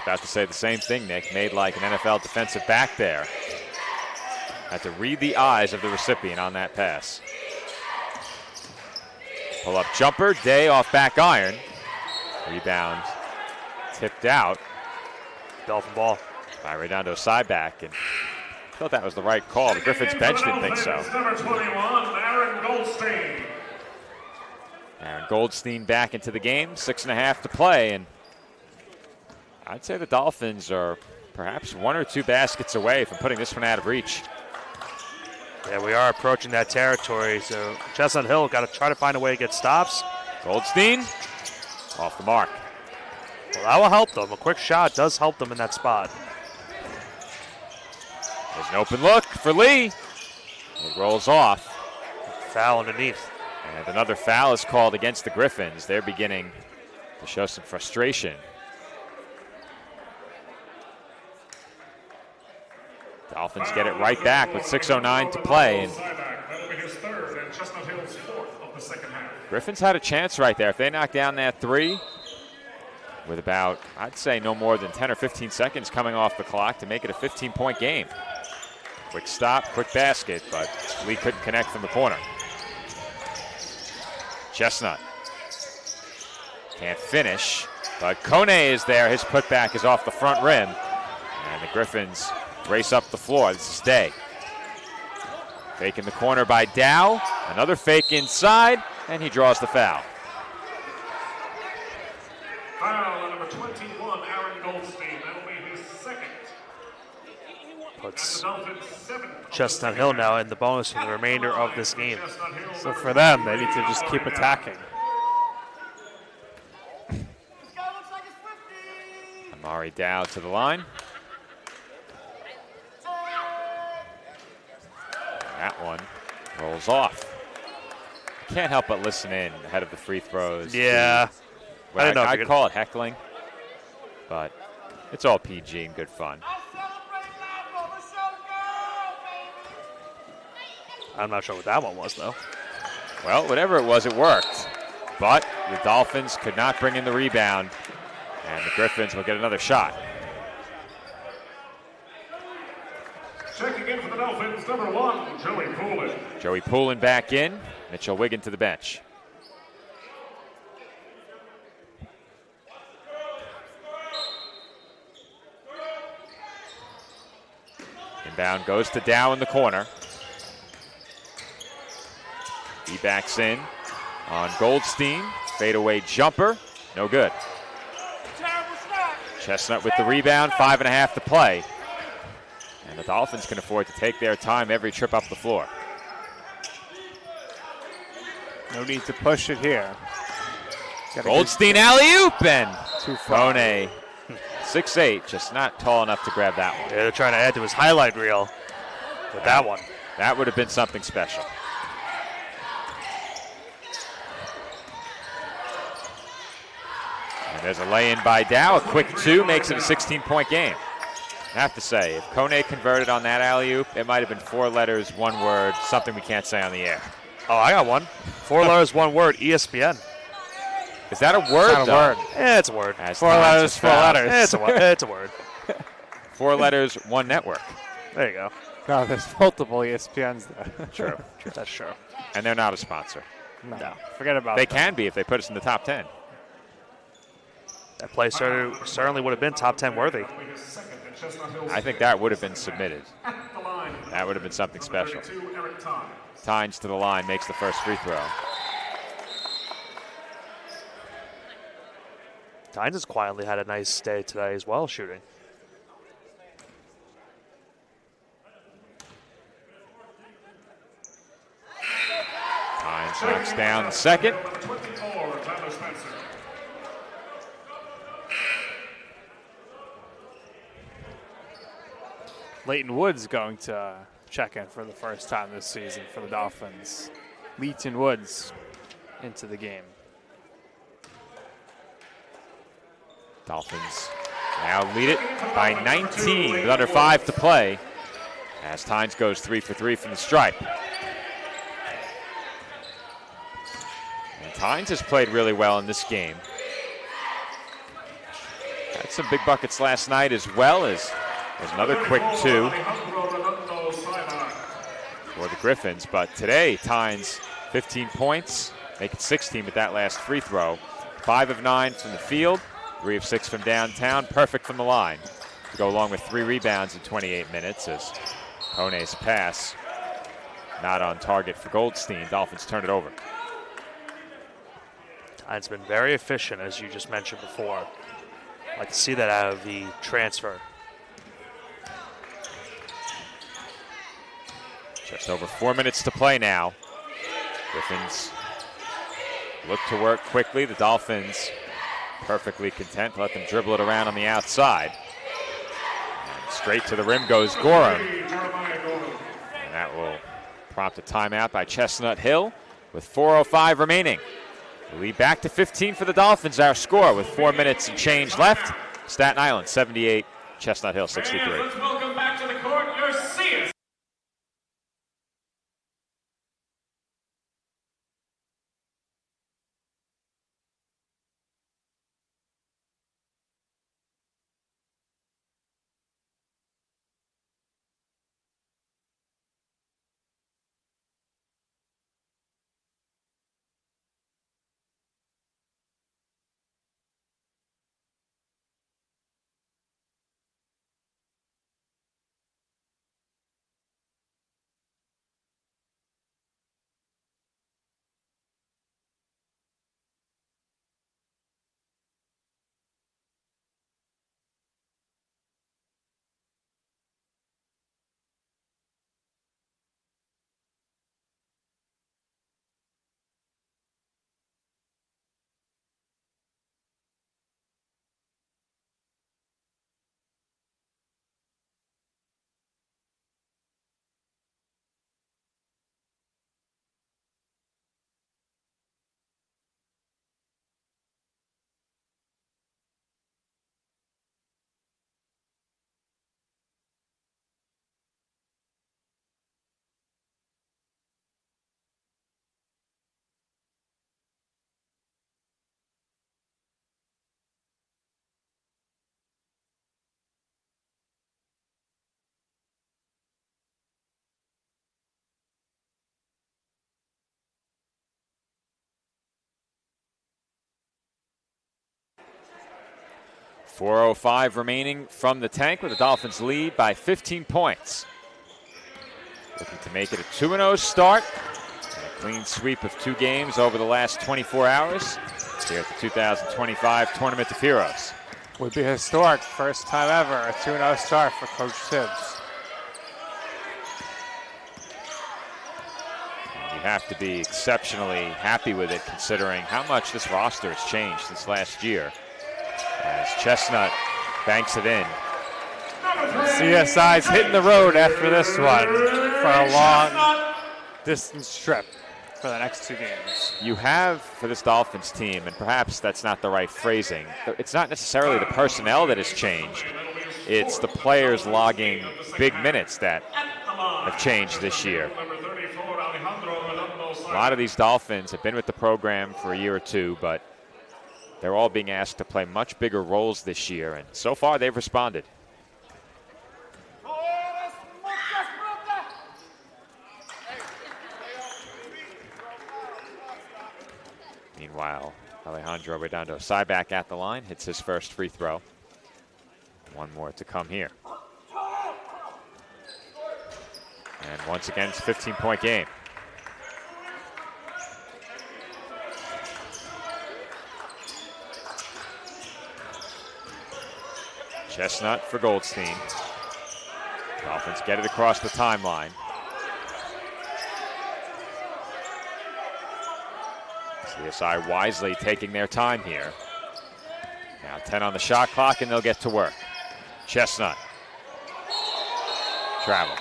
About to say the same thing, Nick. Made like an NFL defensive back there. Had to read the eyes of the recipient on that pass. Pull-up jumper, Day off back iron. Rebound tipped out. Dolphin ball. By Redondo side back. And I thought that was the right call. The Griffins bench didn't think so. Number 21, Aaron Goldstein. Aaron Goldstein back into the game. 6.5 to play. And I'd say the Dolphins are perhaps 1 or 2 baskets away from putting this one out of reach. Yeah, we are approaching that territory. So Chestnut Hill got to try to find a way to get stops. Goldstein Off the mark. Well, that will help them. A quick shot does help them in that spot. There's an open look for Lee. It rolls off. Foul underneath. And another foul is called against the Griffins. They're beginning to show some frustration. Dolphins get it right back with 6:09 to play. And Griffins had a chance right there. If they knock down that three with about, I'd say, no more than 10 or 15 seconds coming off the clock to make it a 15-point game. Quick stop, quick basket, but Lee couldn't connect from the corner. Chestnut can't finish, but Kone is there. His putback is off the front rim, and the Griffins race up the floor. This is Day. Fake in the corner by Dow. Another fake inside, and he draws the foul. Foul number 21, Aaron Goldstein. That'll be his second. Puts Chestnut Hill now in the bonus for the remainder of this game. So for them, they need to just keep attacking. Amari Dow to the line. That one rolls off. Can't help but listen in ahead of the free throws. Yeah. Well, I'd call it heckling, but it's all PG and good fun. I'm not sure what that one was, though. Well, whatever it was, it worked. But the Dolphins could not bring in the rebound, and the Griffins will get another shot. Checking in for the Dolphins, number 1, Joey Poulin. Joey Poulin back in. Mitchell Wiggin to the bench. Inbound goes to Dow in the corner. He backs in on Goldstein. Fadeaway jumper. No good. Chestnut with the rebound. 5.5 to play. And the Dolphins can afford to take their time every trip up the floor. No need to push it here. Goldstein alley-oop, and Kone, 6'8", just not tall enough to grab that one. Yeah, they're trying to add to his highlight reel with that one. That would have been something special. And there's a lay-in by Dow. A quick two makes it a 16-point game. I have to say, if Kone converted on that alley-oop, it might have been 4 letters, 1 word, something we can't say on the air. Oh, I got one. 4 letters, 1 word, ESPN. Is that a word? It's not a word. Yeah, it's a word. 4 letters, 4 letters. Yeah, it's a word. It's a word. 4 letters, 1 network. There you go. No, there's multiple ESPNs there. True. That's true. And they're not a sponsor. No. Forget about They that. can be if they put us in the top 10. That play certainly would have been top 10 worthy. I think that would have been submitted. That would have been something special. Tynes to the line, makes the first free throw. Tynes has quietly had a nice day today as well, shooting. Tynes knocks down the second. Leighton Woods going to check in for the first time this season for the Dolphins. Leighton Woods into the game. Dolphins now lead it by 19 with under 5 to play as Tynes goes 3 for 3 from the stripe. And Tynes has played really well in this game. Had some big buckets last night as well as there's another quick two for the Griffins. But today, Tynes 15 points, make it 16 with that last free throw. 5 of 9 from the field, 3 of 6 from downtown, perfect from the line. To go along with 3 rebounds in 28 minutes as Kone's pass not on target for Goldstein. Dolphins turn it over. Tynes been very efficient, as you just mentioned before. I like to see that out of the transfer. Just over 4 minutes to play now. Griffins look to work quickly. The Dolphins perfectly content to let them dribble it around on the outside. And straight to the rim goes Gorham. And that will prompt a timeout by Chestnut Hill with 4:05 remaining. The lead back to 15 for the Dolphins, our score with 4 minutes and change left. Staten Island 78, Chestnut Hill 63. And let's welcome back to the court your CS. .405 remaining from the tank with the Dolphins lead by 15 points. Looking to make it a 2-0 start. And a clean sweep of 2 games over the last 24 hours here at the 2025 Tournament of Heroes. Would be historic, first time ever, a 2-0 start for Coach Tibbs. You have to be exceptionally happy with it considering how much this roster has changed since last year. As Chestnut banks it in. CSI's hitting the road after this one for a long distance trip for the next 2 games. You have, for this Dolphins team, and perhaps that's not the right phrasing, it's not necessarily the personnel that has changed. It's the players logging big minutes that have changed this year. A lot of these Dolphins have been with the program for a year or 2, but they're all being asked to play much bigger roles this year, and so far they've responded. Meanwhile, Alejandro Redondo Cyback at the line, hits his first free throw. 1 more to come here. And once again, it's a 15-point game. Chestnut for Goldstein. Dolphins get it across the timeline. CSI wisely taking their time here. Now 10 on the shot clock and they'll get to work. Chestnut. Travel.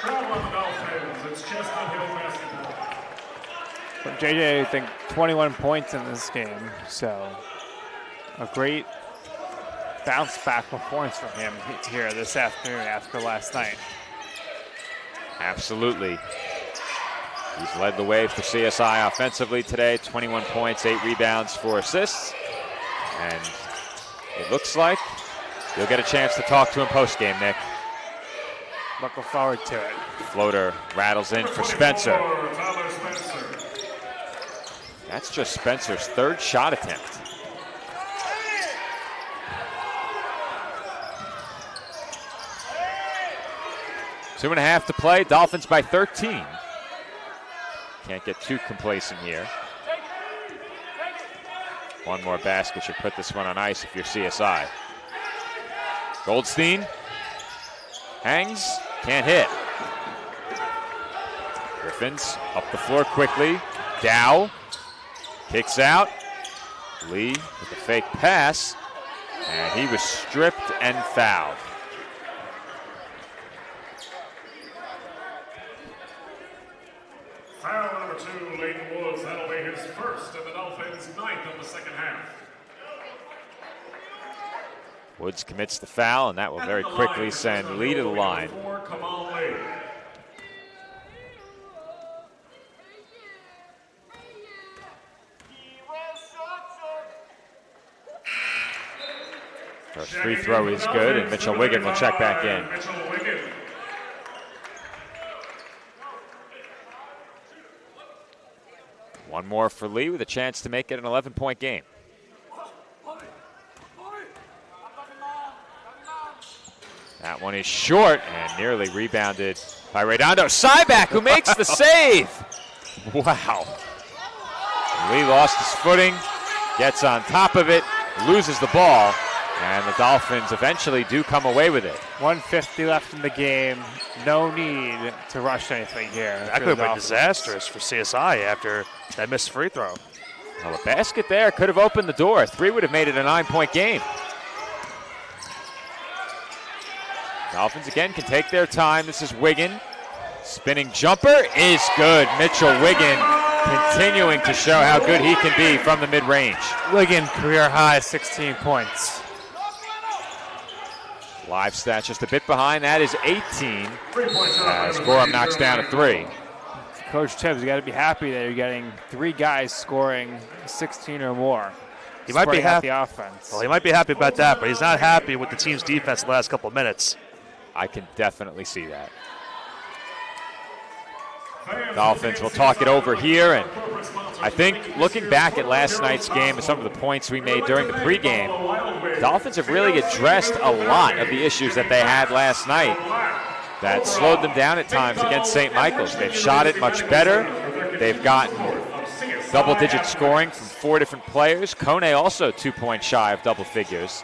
Travel on the Dolphins. It's Chestnut Hill basketball. But JJ, I think 21 points in this game, so a great bounce back performance from him here this afternoon after last night. Absolutely. He's led the way for CSI offensively today. 21 points, 8 rebounds, 4 assists. And it looks like you'll get a chance to talk to him post-game, Nick. Looking forward to it. Floater rattles in for Spencer. That's just Spencer's 3rd shot attempt. Two and a half to play. Dolphins by 13. Can't get too complacent here. One more basket should put this one on ice if you're CSI. Goldstein hangs, can't hit. Griffins up the floor quickly. Dow kicks out. Lee with the fake pass, and he was stripped and fouled. Foul number 2, Leighton Woods. That'll be his first and the Dolphins' 9th of the second half. Woods commits the foul, and that will very quickly send Lee to the line. First free throw is good, and Mitchell Wiggin will check back in. One more for Lee with a chance to make it an 11-point game. That one is short and nearly rebounded by Redondo. Cyback, who makes the save. Wow. Lee lost his footing, gets on top of it, loses the ball, and the Dolphins eventually do come away with it. 1:50 left in the game. No need to rush anything here. That could have been disastrous for CSI after that missed free throw. Well, a basket there could have opened the door. 3 would have made it a 9-point game. Dolphins again can take their time. This is Wiggin. Spinning jumper is good. Mitchell Wiggin continuing to show how good he can be from the mid-range. Wiggin, career high, 16 points. Live stats just a bit behind. That is 18 as Gorham knocks down a 3. Coach Tibbs, you got to be happy that you're getting 3 guys scoring 16 or more. He might be happy. The offense. Well, he might be happy about that, but he's not happy with the team's defense the last couple of minutes. I can definitely see that. Dolphins will talk it over here, and I think looking back at last night's game and some of the points we made during the pregame, Dolphins have really addressed a lot of the issues that they had last night that slowed them down at times against St. Michael's. They've shot it much better. They've gotten double-digit scoring from 4 different players. Kone also 2 points shy of double figures.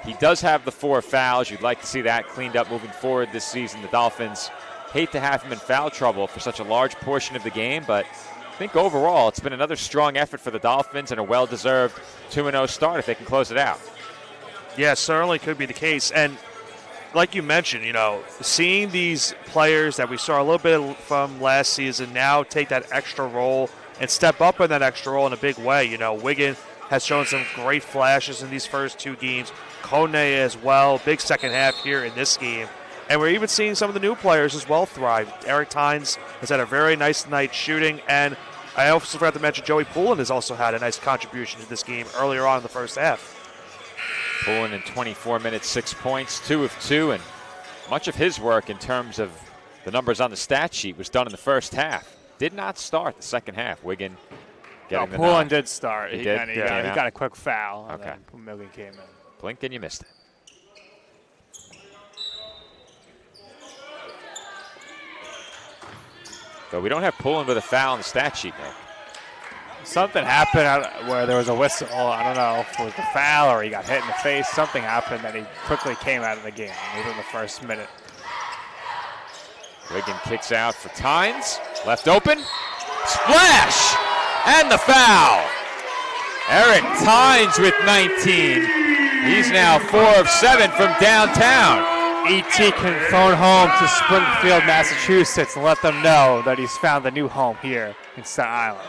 He does have the 4 fouls. You'd like to see that cleaned up moving forward this season. The Dolphins hate to have him in foul trouble for such a large portion of the game, but I think overall it's been another strong effort for the Dolphins and a well-deserved 2-0 start if they can close it out. Yeah, certainly could be the case. And like you mentioned, seeing these players that we saw a little bit from last season now take that extra role and step up in that extra role in a big way. Wiggin has shown some great flashes in these first 2 games. Kone as well, big second half here in this game. And we're even seeing some of the new players as well thrive. Eric Tynes has had a very nice night shooting, and I also forgot to mention Joey Poulin has also had a nice contribution to this game earlier on in the first half. Poulin in 24 minutes, 6 points, 2 of 2, and much of his work in terms of the numbers on the stat sheet was done in the first half. Did not start the second half. Wiggin getting the Poulin nod. did start. He He did? He got a quick foul. Okay. And then Wiggin came in. Blink and you missed it. But we don't have Poulin with a foul on the stat sheet, Nick. Something happened where there was a whistle. I don't know if it was a foul or he got hit in the face. Something happened that he quickly came out of the game within the first minute. Wiggin kicks out for Tynes. Left open. Splash! And the foul. Eric Tynes with 19. He's now 4 of 7 from downtown. E.T. can phone home to Springfield, Massachusetts and let them know that he's found a new home here in Staten Island.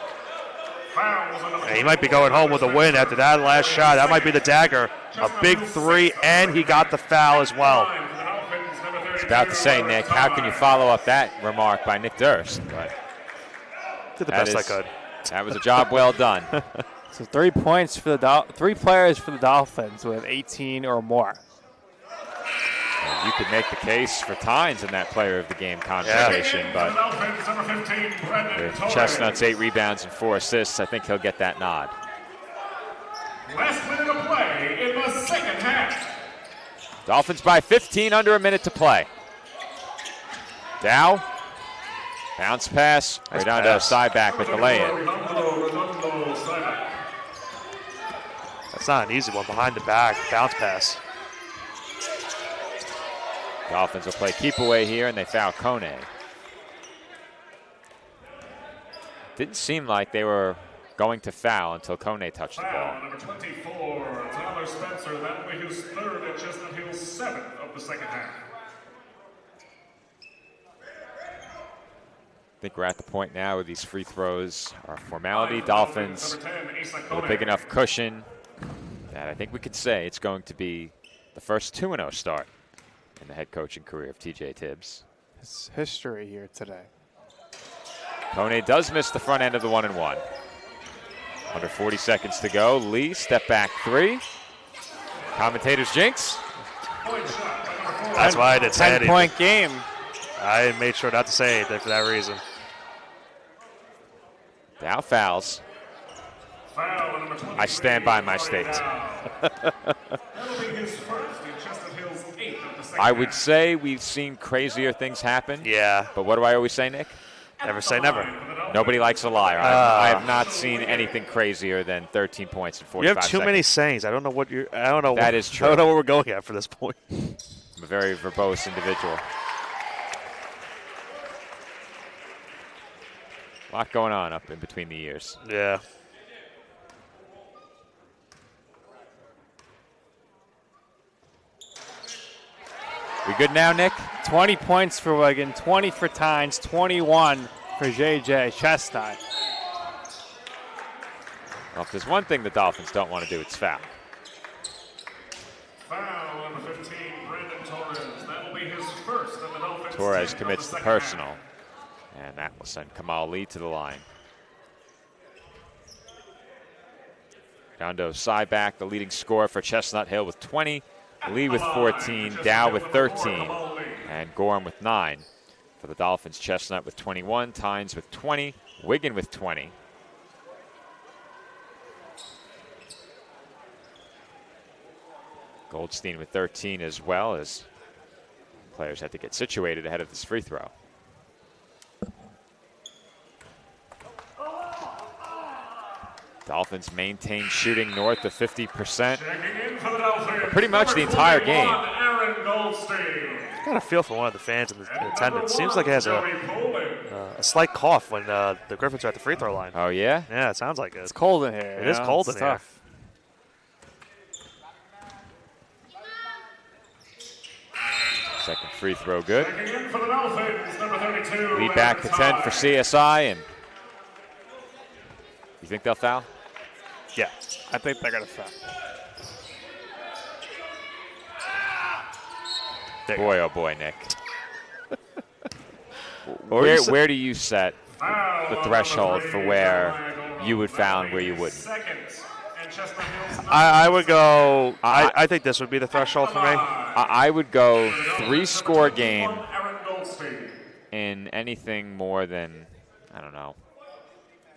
Yeah, he might be going home with a win after that last shot. That might be the dagger. A big 3, and he got the foul as well. I was about to say, Nick, how can you follow up that remark by Nick Durst? But did the best I could. That was a job well done. So 3 points for the 3 players for the Dolphins with 18 or more. You could make the case for Tynes in that player of the game conversation, but with Chestnut's 8 rebounds and 4 assists, I think he'll get that nod. Last minute of play in the second half. Dolphins by 15, under a minute to play. Dow, bounce pass, Redondo side back with the lay-in. That's not an easy one, behind the back, bounce pass. Dolphins will play keep away here, and they foul Kone. Didn't seem like they were going to foul until Kone touched the ball. Foul number 24, Tyler Spencer. That will be his third and Chestnut Hill's 7th of the second half. I think we're at the point now where these free throws are a formality. Dolphins with a big enough cushion that I think we could say it's going to be the first 2-0 start in the head coaching career of TJ Tibbs. It's history here today. Kone does miss the front end of the 1-and-1. Under 40 seconds to go. Lee, step back 3. Commentators jinx. That's why I didn't say anything. 10-point game. I made sure not to say anything for that reason. Dow fouls. Foul number 23. I stand by my statement. That'll be his first in Chestnut Hill's 8th of the second I would half. say we've seen crazier things happen. Yeah. But what do I always say, Nick? Never say never. Nobody likes a liar. I have not seen anything crazier than 13 points in 45 You have too seconds. many sayings. I don't know what you're. I don't know. That what, is true. I don't know where we're going at for this point. I'm a very verbose individual. A lot going on up in between the years. Yeah. We good now, Nick? 20 points for Wigan, 20 for Tynes, 21 for JJ Chestnut. Well, if there's one thing the Dolphins don't want to do, it's foul. Foul number 15, Brandon Torres. That'll be his first in the Dolphins. Torres 10th of commits the the second half. personal. And that will send Kamal Lee to the line. Down to side back, the leading scorer for Chestnut Hill with 20. Lee with 14, Dow with 13, and Gorham with 9. For the Dolphins, Chestnut with 21, Tynes with 20, Wigan with 20. Goldstein with 13 as well, as players had to get situated ahead of this free throw. Dolphins maintain shooting north of 50%. Pretty much the entire game. Got a feel for one of the fans in attendance. Seems like he has a slight cough when the Griffins are at the free throw line. Oh, yeah? Yeah, it sounds like it. It's cold in here. It is cold in here. Second free throw good. Checking in for the Dolphins, number 32. Lead back to 10 for CSI. And you think they'll foul? Yeah, I think they're going to foul. Boy, oh boy, Nick. Where do you set the threshold for where you would foul and where you wouldn't? I would go. I think this would be the threshold for me. I would go 3-score game in anything more than, I don't know,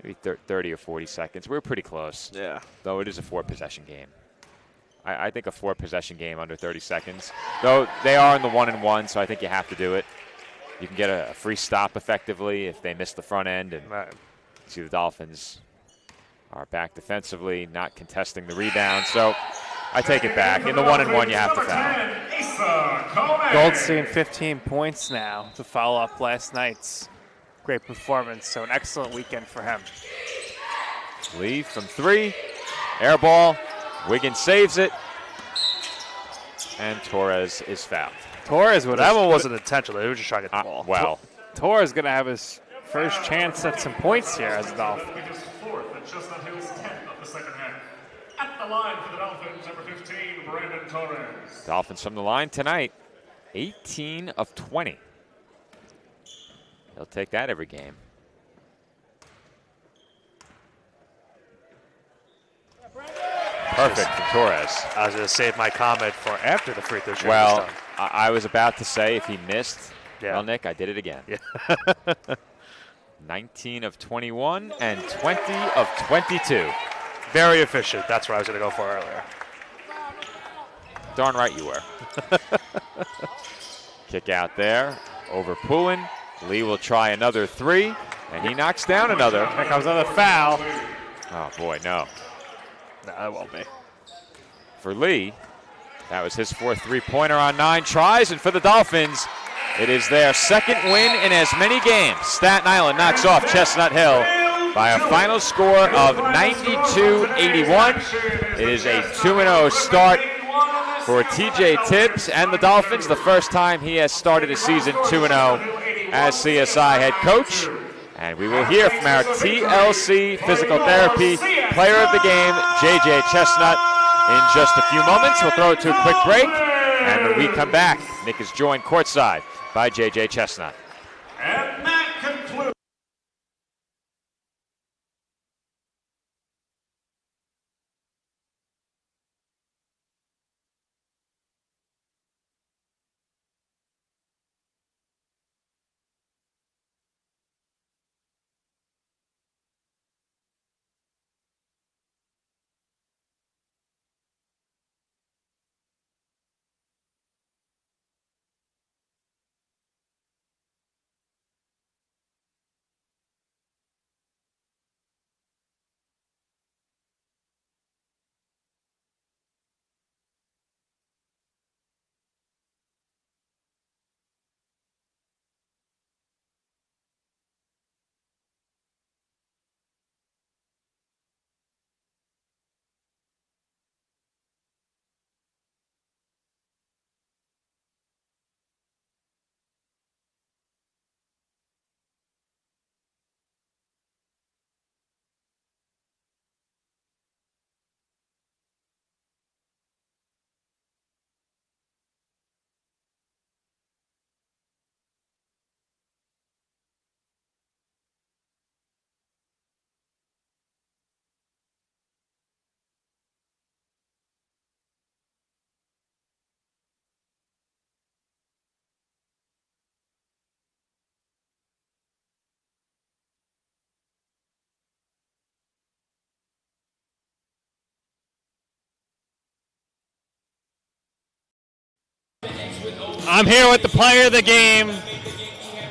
maybe 30 or 40 seconds. We're pretty close. Yeah. Though it is a 4-possession game. I think a 4-possession game under 30 seconds. Though they are in the 1-and-1, so I think you have to do it. You can get a free stop effectively if they miss the front end. And see the Dolphins are back defensively, not contesting the rebound. So I take it back. In the 1-and-1, you have to foul. Goldstein 15 points now to follow up last night's great performance. So an excellent weekend for him. Lee from 3, air ball. Wiggins saves it, and Torres is fouled. Torres would that one wasn't intentional. He was just trying to get the ball. Well, Torres going to have his first chance at some points here as a Dolphin. His fourth at Chestnut Hill's 10th of the second half. At the line for the Dolphins, number 15, Brandon Torres. Dolphins from the line tonight, 18 of 20. He'll take that every game. Perfect from Torres. I was going to save my comment for after the free throw shooting Well, was done. I was about to say if he missed, Yeah. well, Nick, I did it again. Yeah. 19 of 21 and 20 of 22. Very efficient. That's what I was going to go for earlier. Darn right you were. Kick out there over Poulin. Lee will try another 3, and he knocks down another. Here comes another foul. Oh, boy, no. No, that won't be. For Lee, that was his 4th three-pointer on 9 tries, and for the Dolphins, it is their second win in as many games. Staten Island knocks off Chestnut Hill by a final score of 92-81. It is a 2-0 start for TJ Tibbs and the Dolphins, the first time he has started a season 2-0 as CSI head coach. And we will hear from our TLC Physical Therapy Player of the Game, JJ Chestnut, in just a few moments. We'll throw it to a quick break, and when we come back, Nick is joined courtside by JJ Chestnut. And that concludes. I'm here with the player of the game,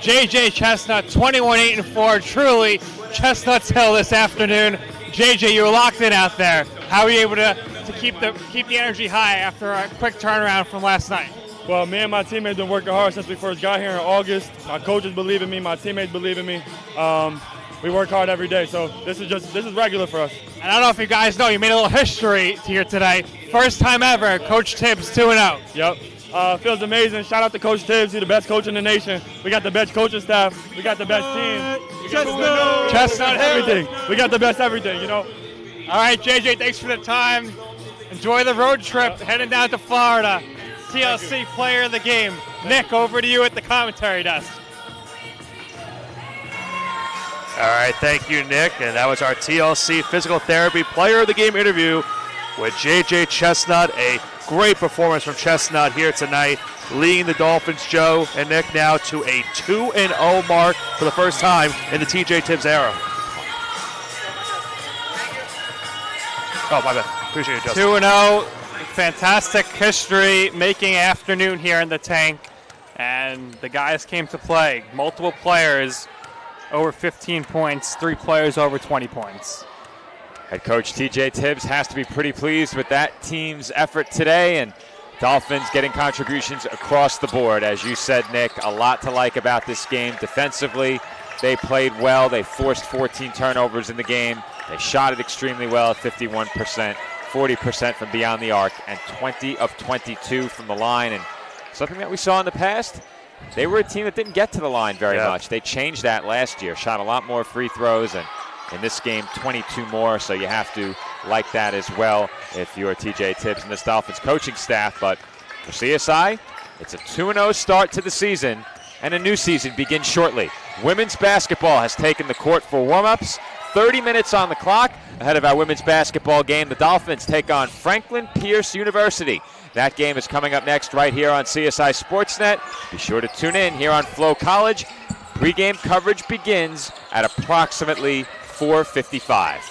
JJ Chestnut, 21-8-4. Truly, Chestnut's Hill this afternoon. JJ, you were locked in out there. How were you able to keep the energy high after a quick turnaround from last night? Well, me and my teammates been working hard since we first got here in August. My coaches believe in me. My teammates believe in me. We work hard every day, so this is regular for us. And I don't know if you guys know, you made a little history here today. First time ever, Coach Tibbs 2-0. Yep. Feels amazing. Shout out to Coach Tibbs. He's the best coach in the nation. We got the best coaching staff. We got the best team. Chestnut, everything. We got the best everything, you know. All right, JJ, thanks for the time. Enjoy the road trip heading down to Florida. TLC player of the game. Nick, over to you at the commentary desk. All right, thank you, Nick. And that was our TLC Physical Therapy Player of the Game interview with JJ Chestnut. A great performance from Chestnut here tonight, leading the Dolphins, Joe and Nick, now to a 2-0 mark for the first time in the TJ Tibbs era. Oh, my bad. Appreciate it, Justin. 2-0, fantastic history making afternoon here in the tank. And the guys came to play. Multiple players over 15 points, 3 players over 20 points. Head coach TJ Tibbs has to be pretty pleased with that team's effort today, and Dolphins getting contributions across the board. As you said, Nick, a lot to like about this game. Defensively, they played well. They forced 14 turnovers in the game. They shot it extremely well at 51%, 40% from beyond the arc, and 20 of 22 from the line. And something that we saw in the past, they were a team that didn't get to the line very much. They changed that last year, shot a lot more free throws, and in this game, 22 more, so you have to like that as well if you're TJ Tibbs and this Dolphins coaching staff. But for CSI, it's a 2-0 start to the season, and a new season begins shortly. Women's basketball has taken the court for warm-ups. 30 minutes on the clock ahead of our women's basketball game. The Dolphins take on Franklin Pierce University. That game is coming up next right here on CSI Sportsnet. Be sure to tune in here on Flow College. Pre-game coverage begins at approximately 4:55.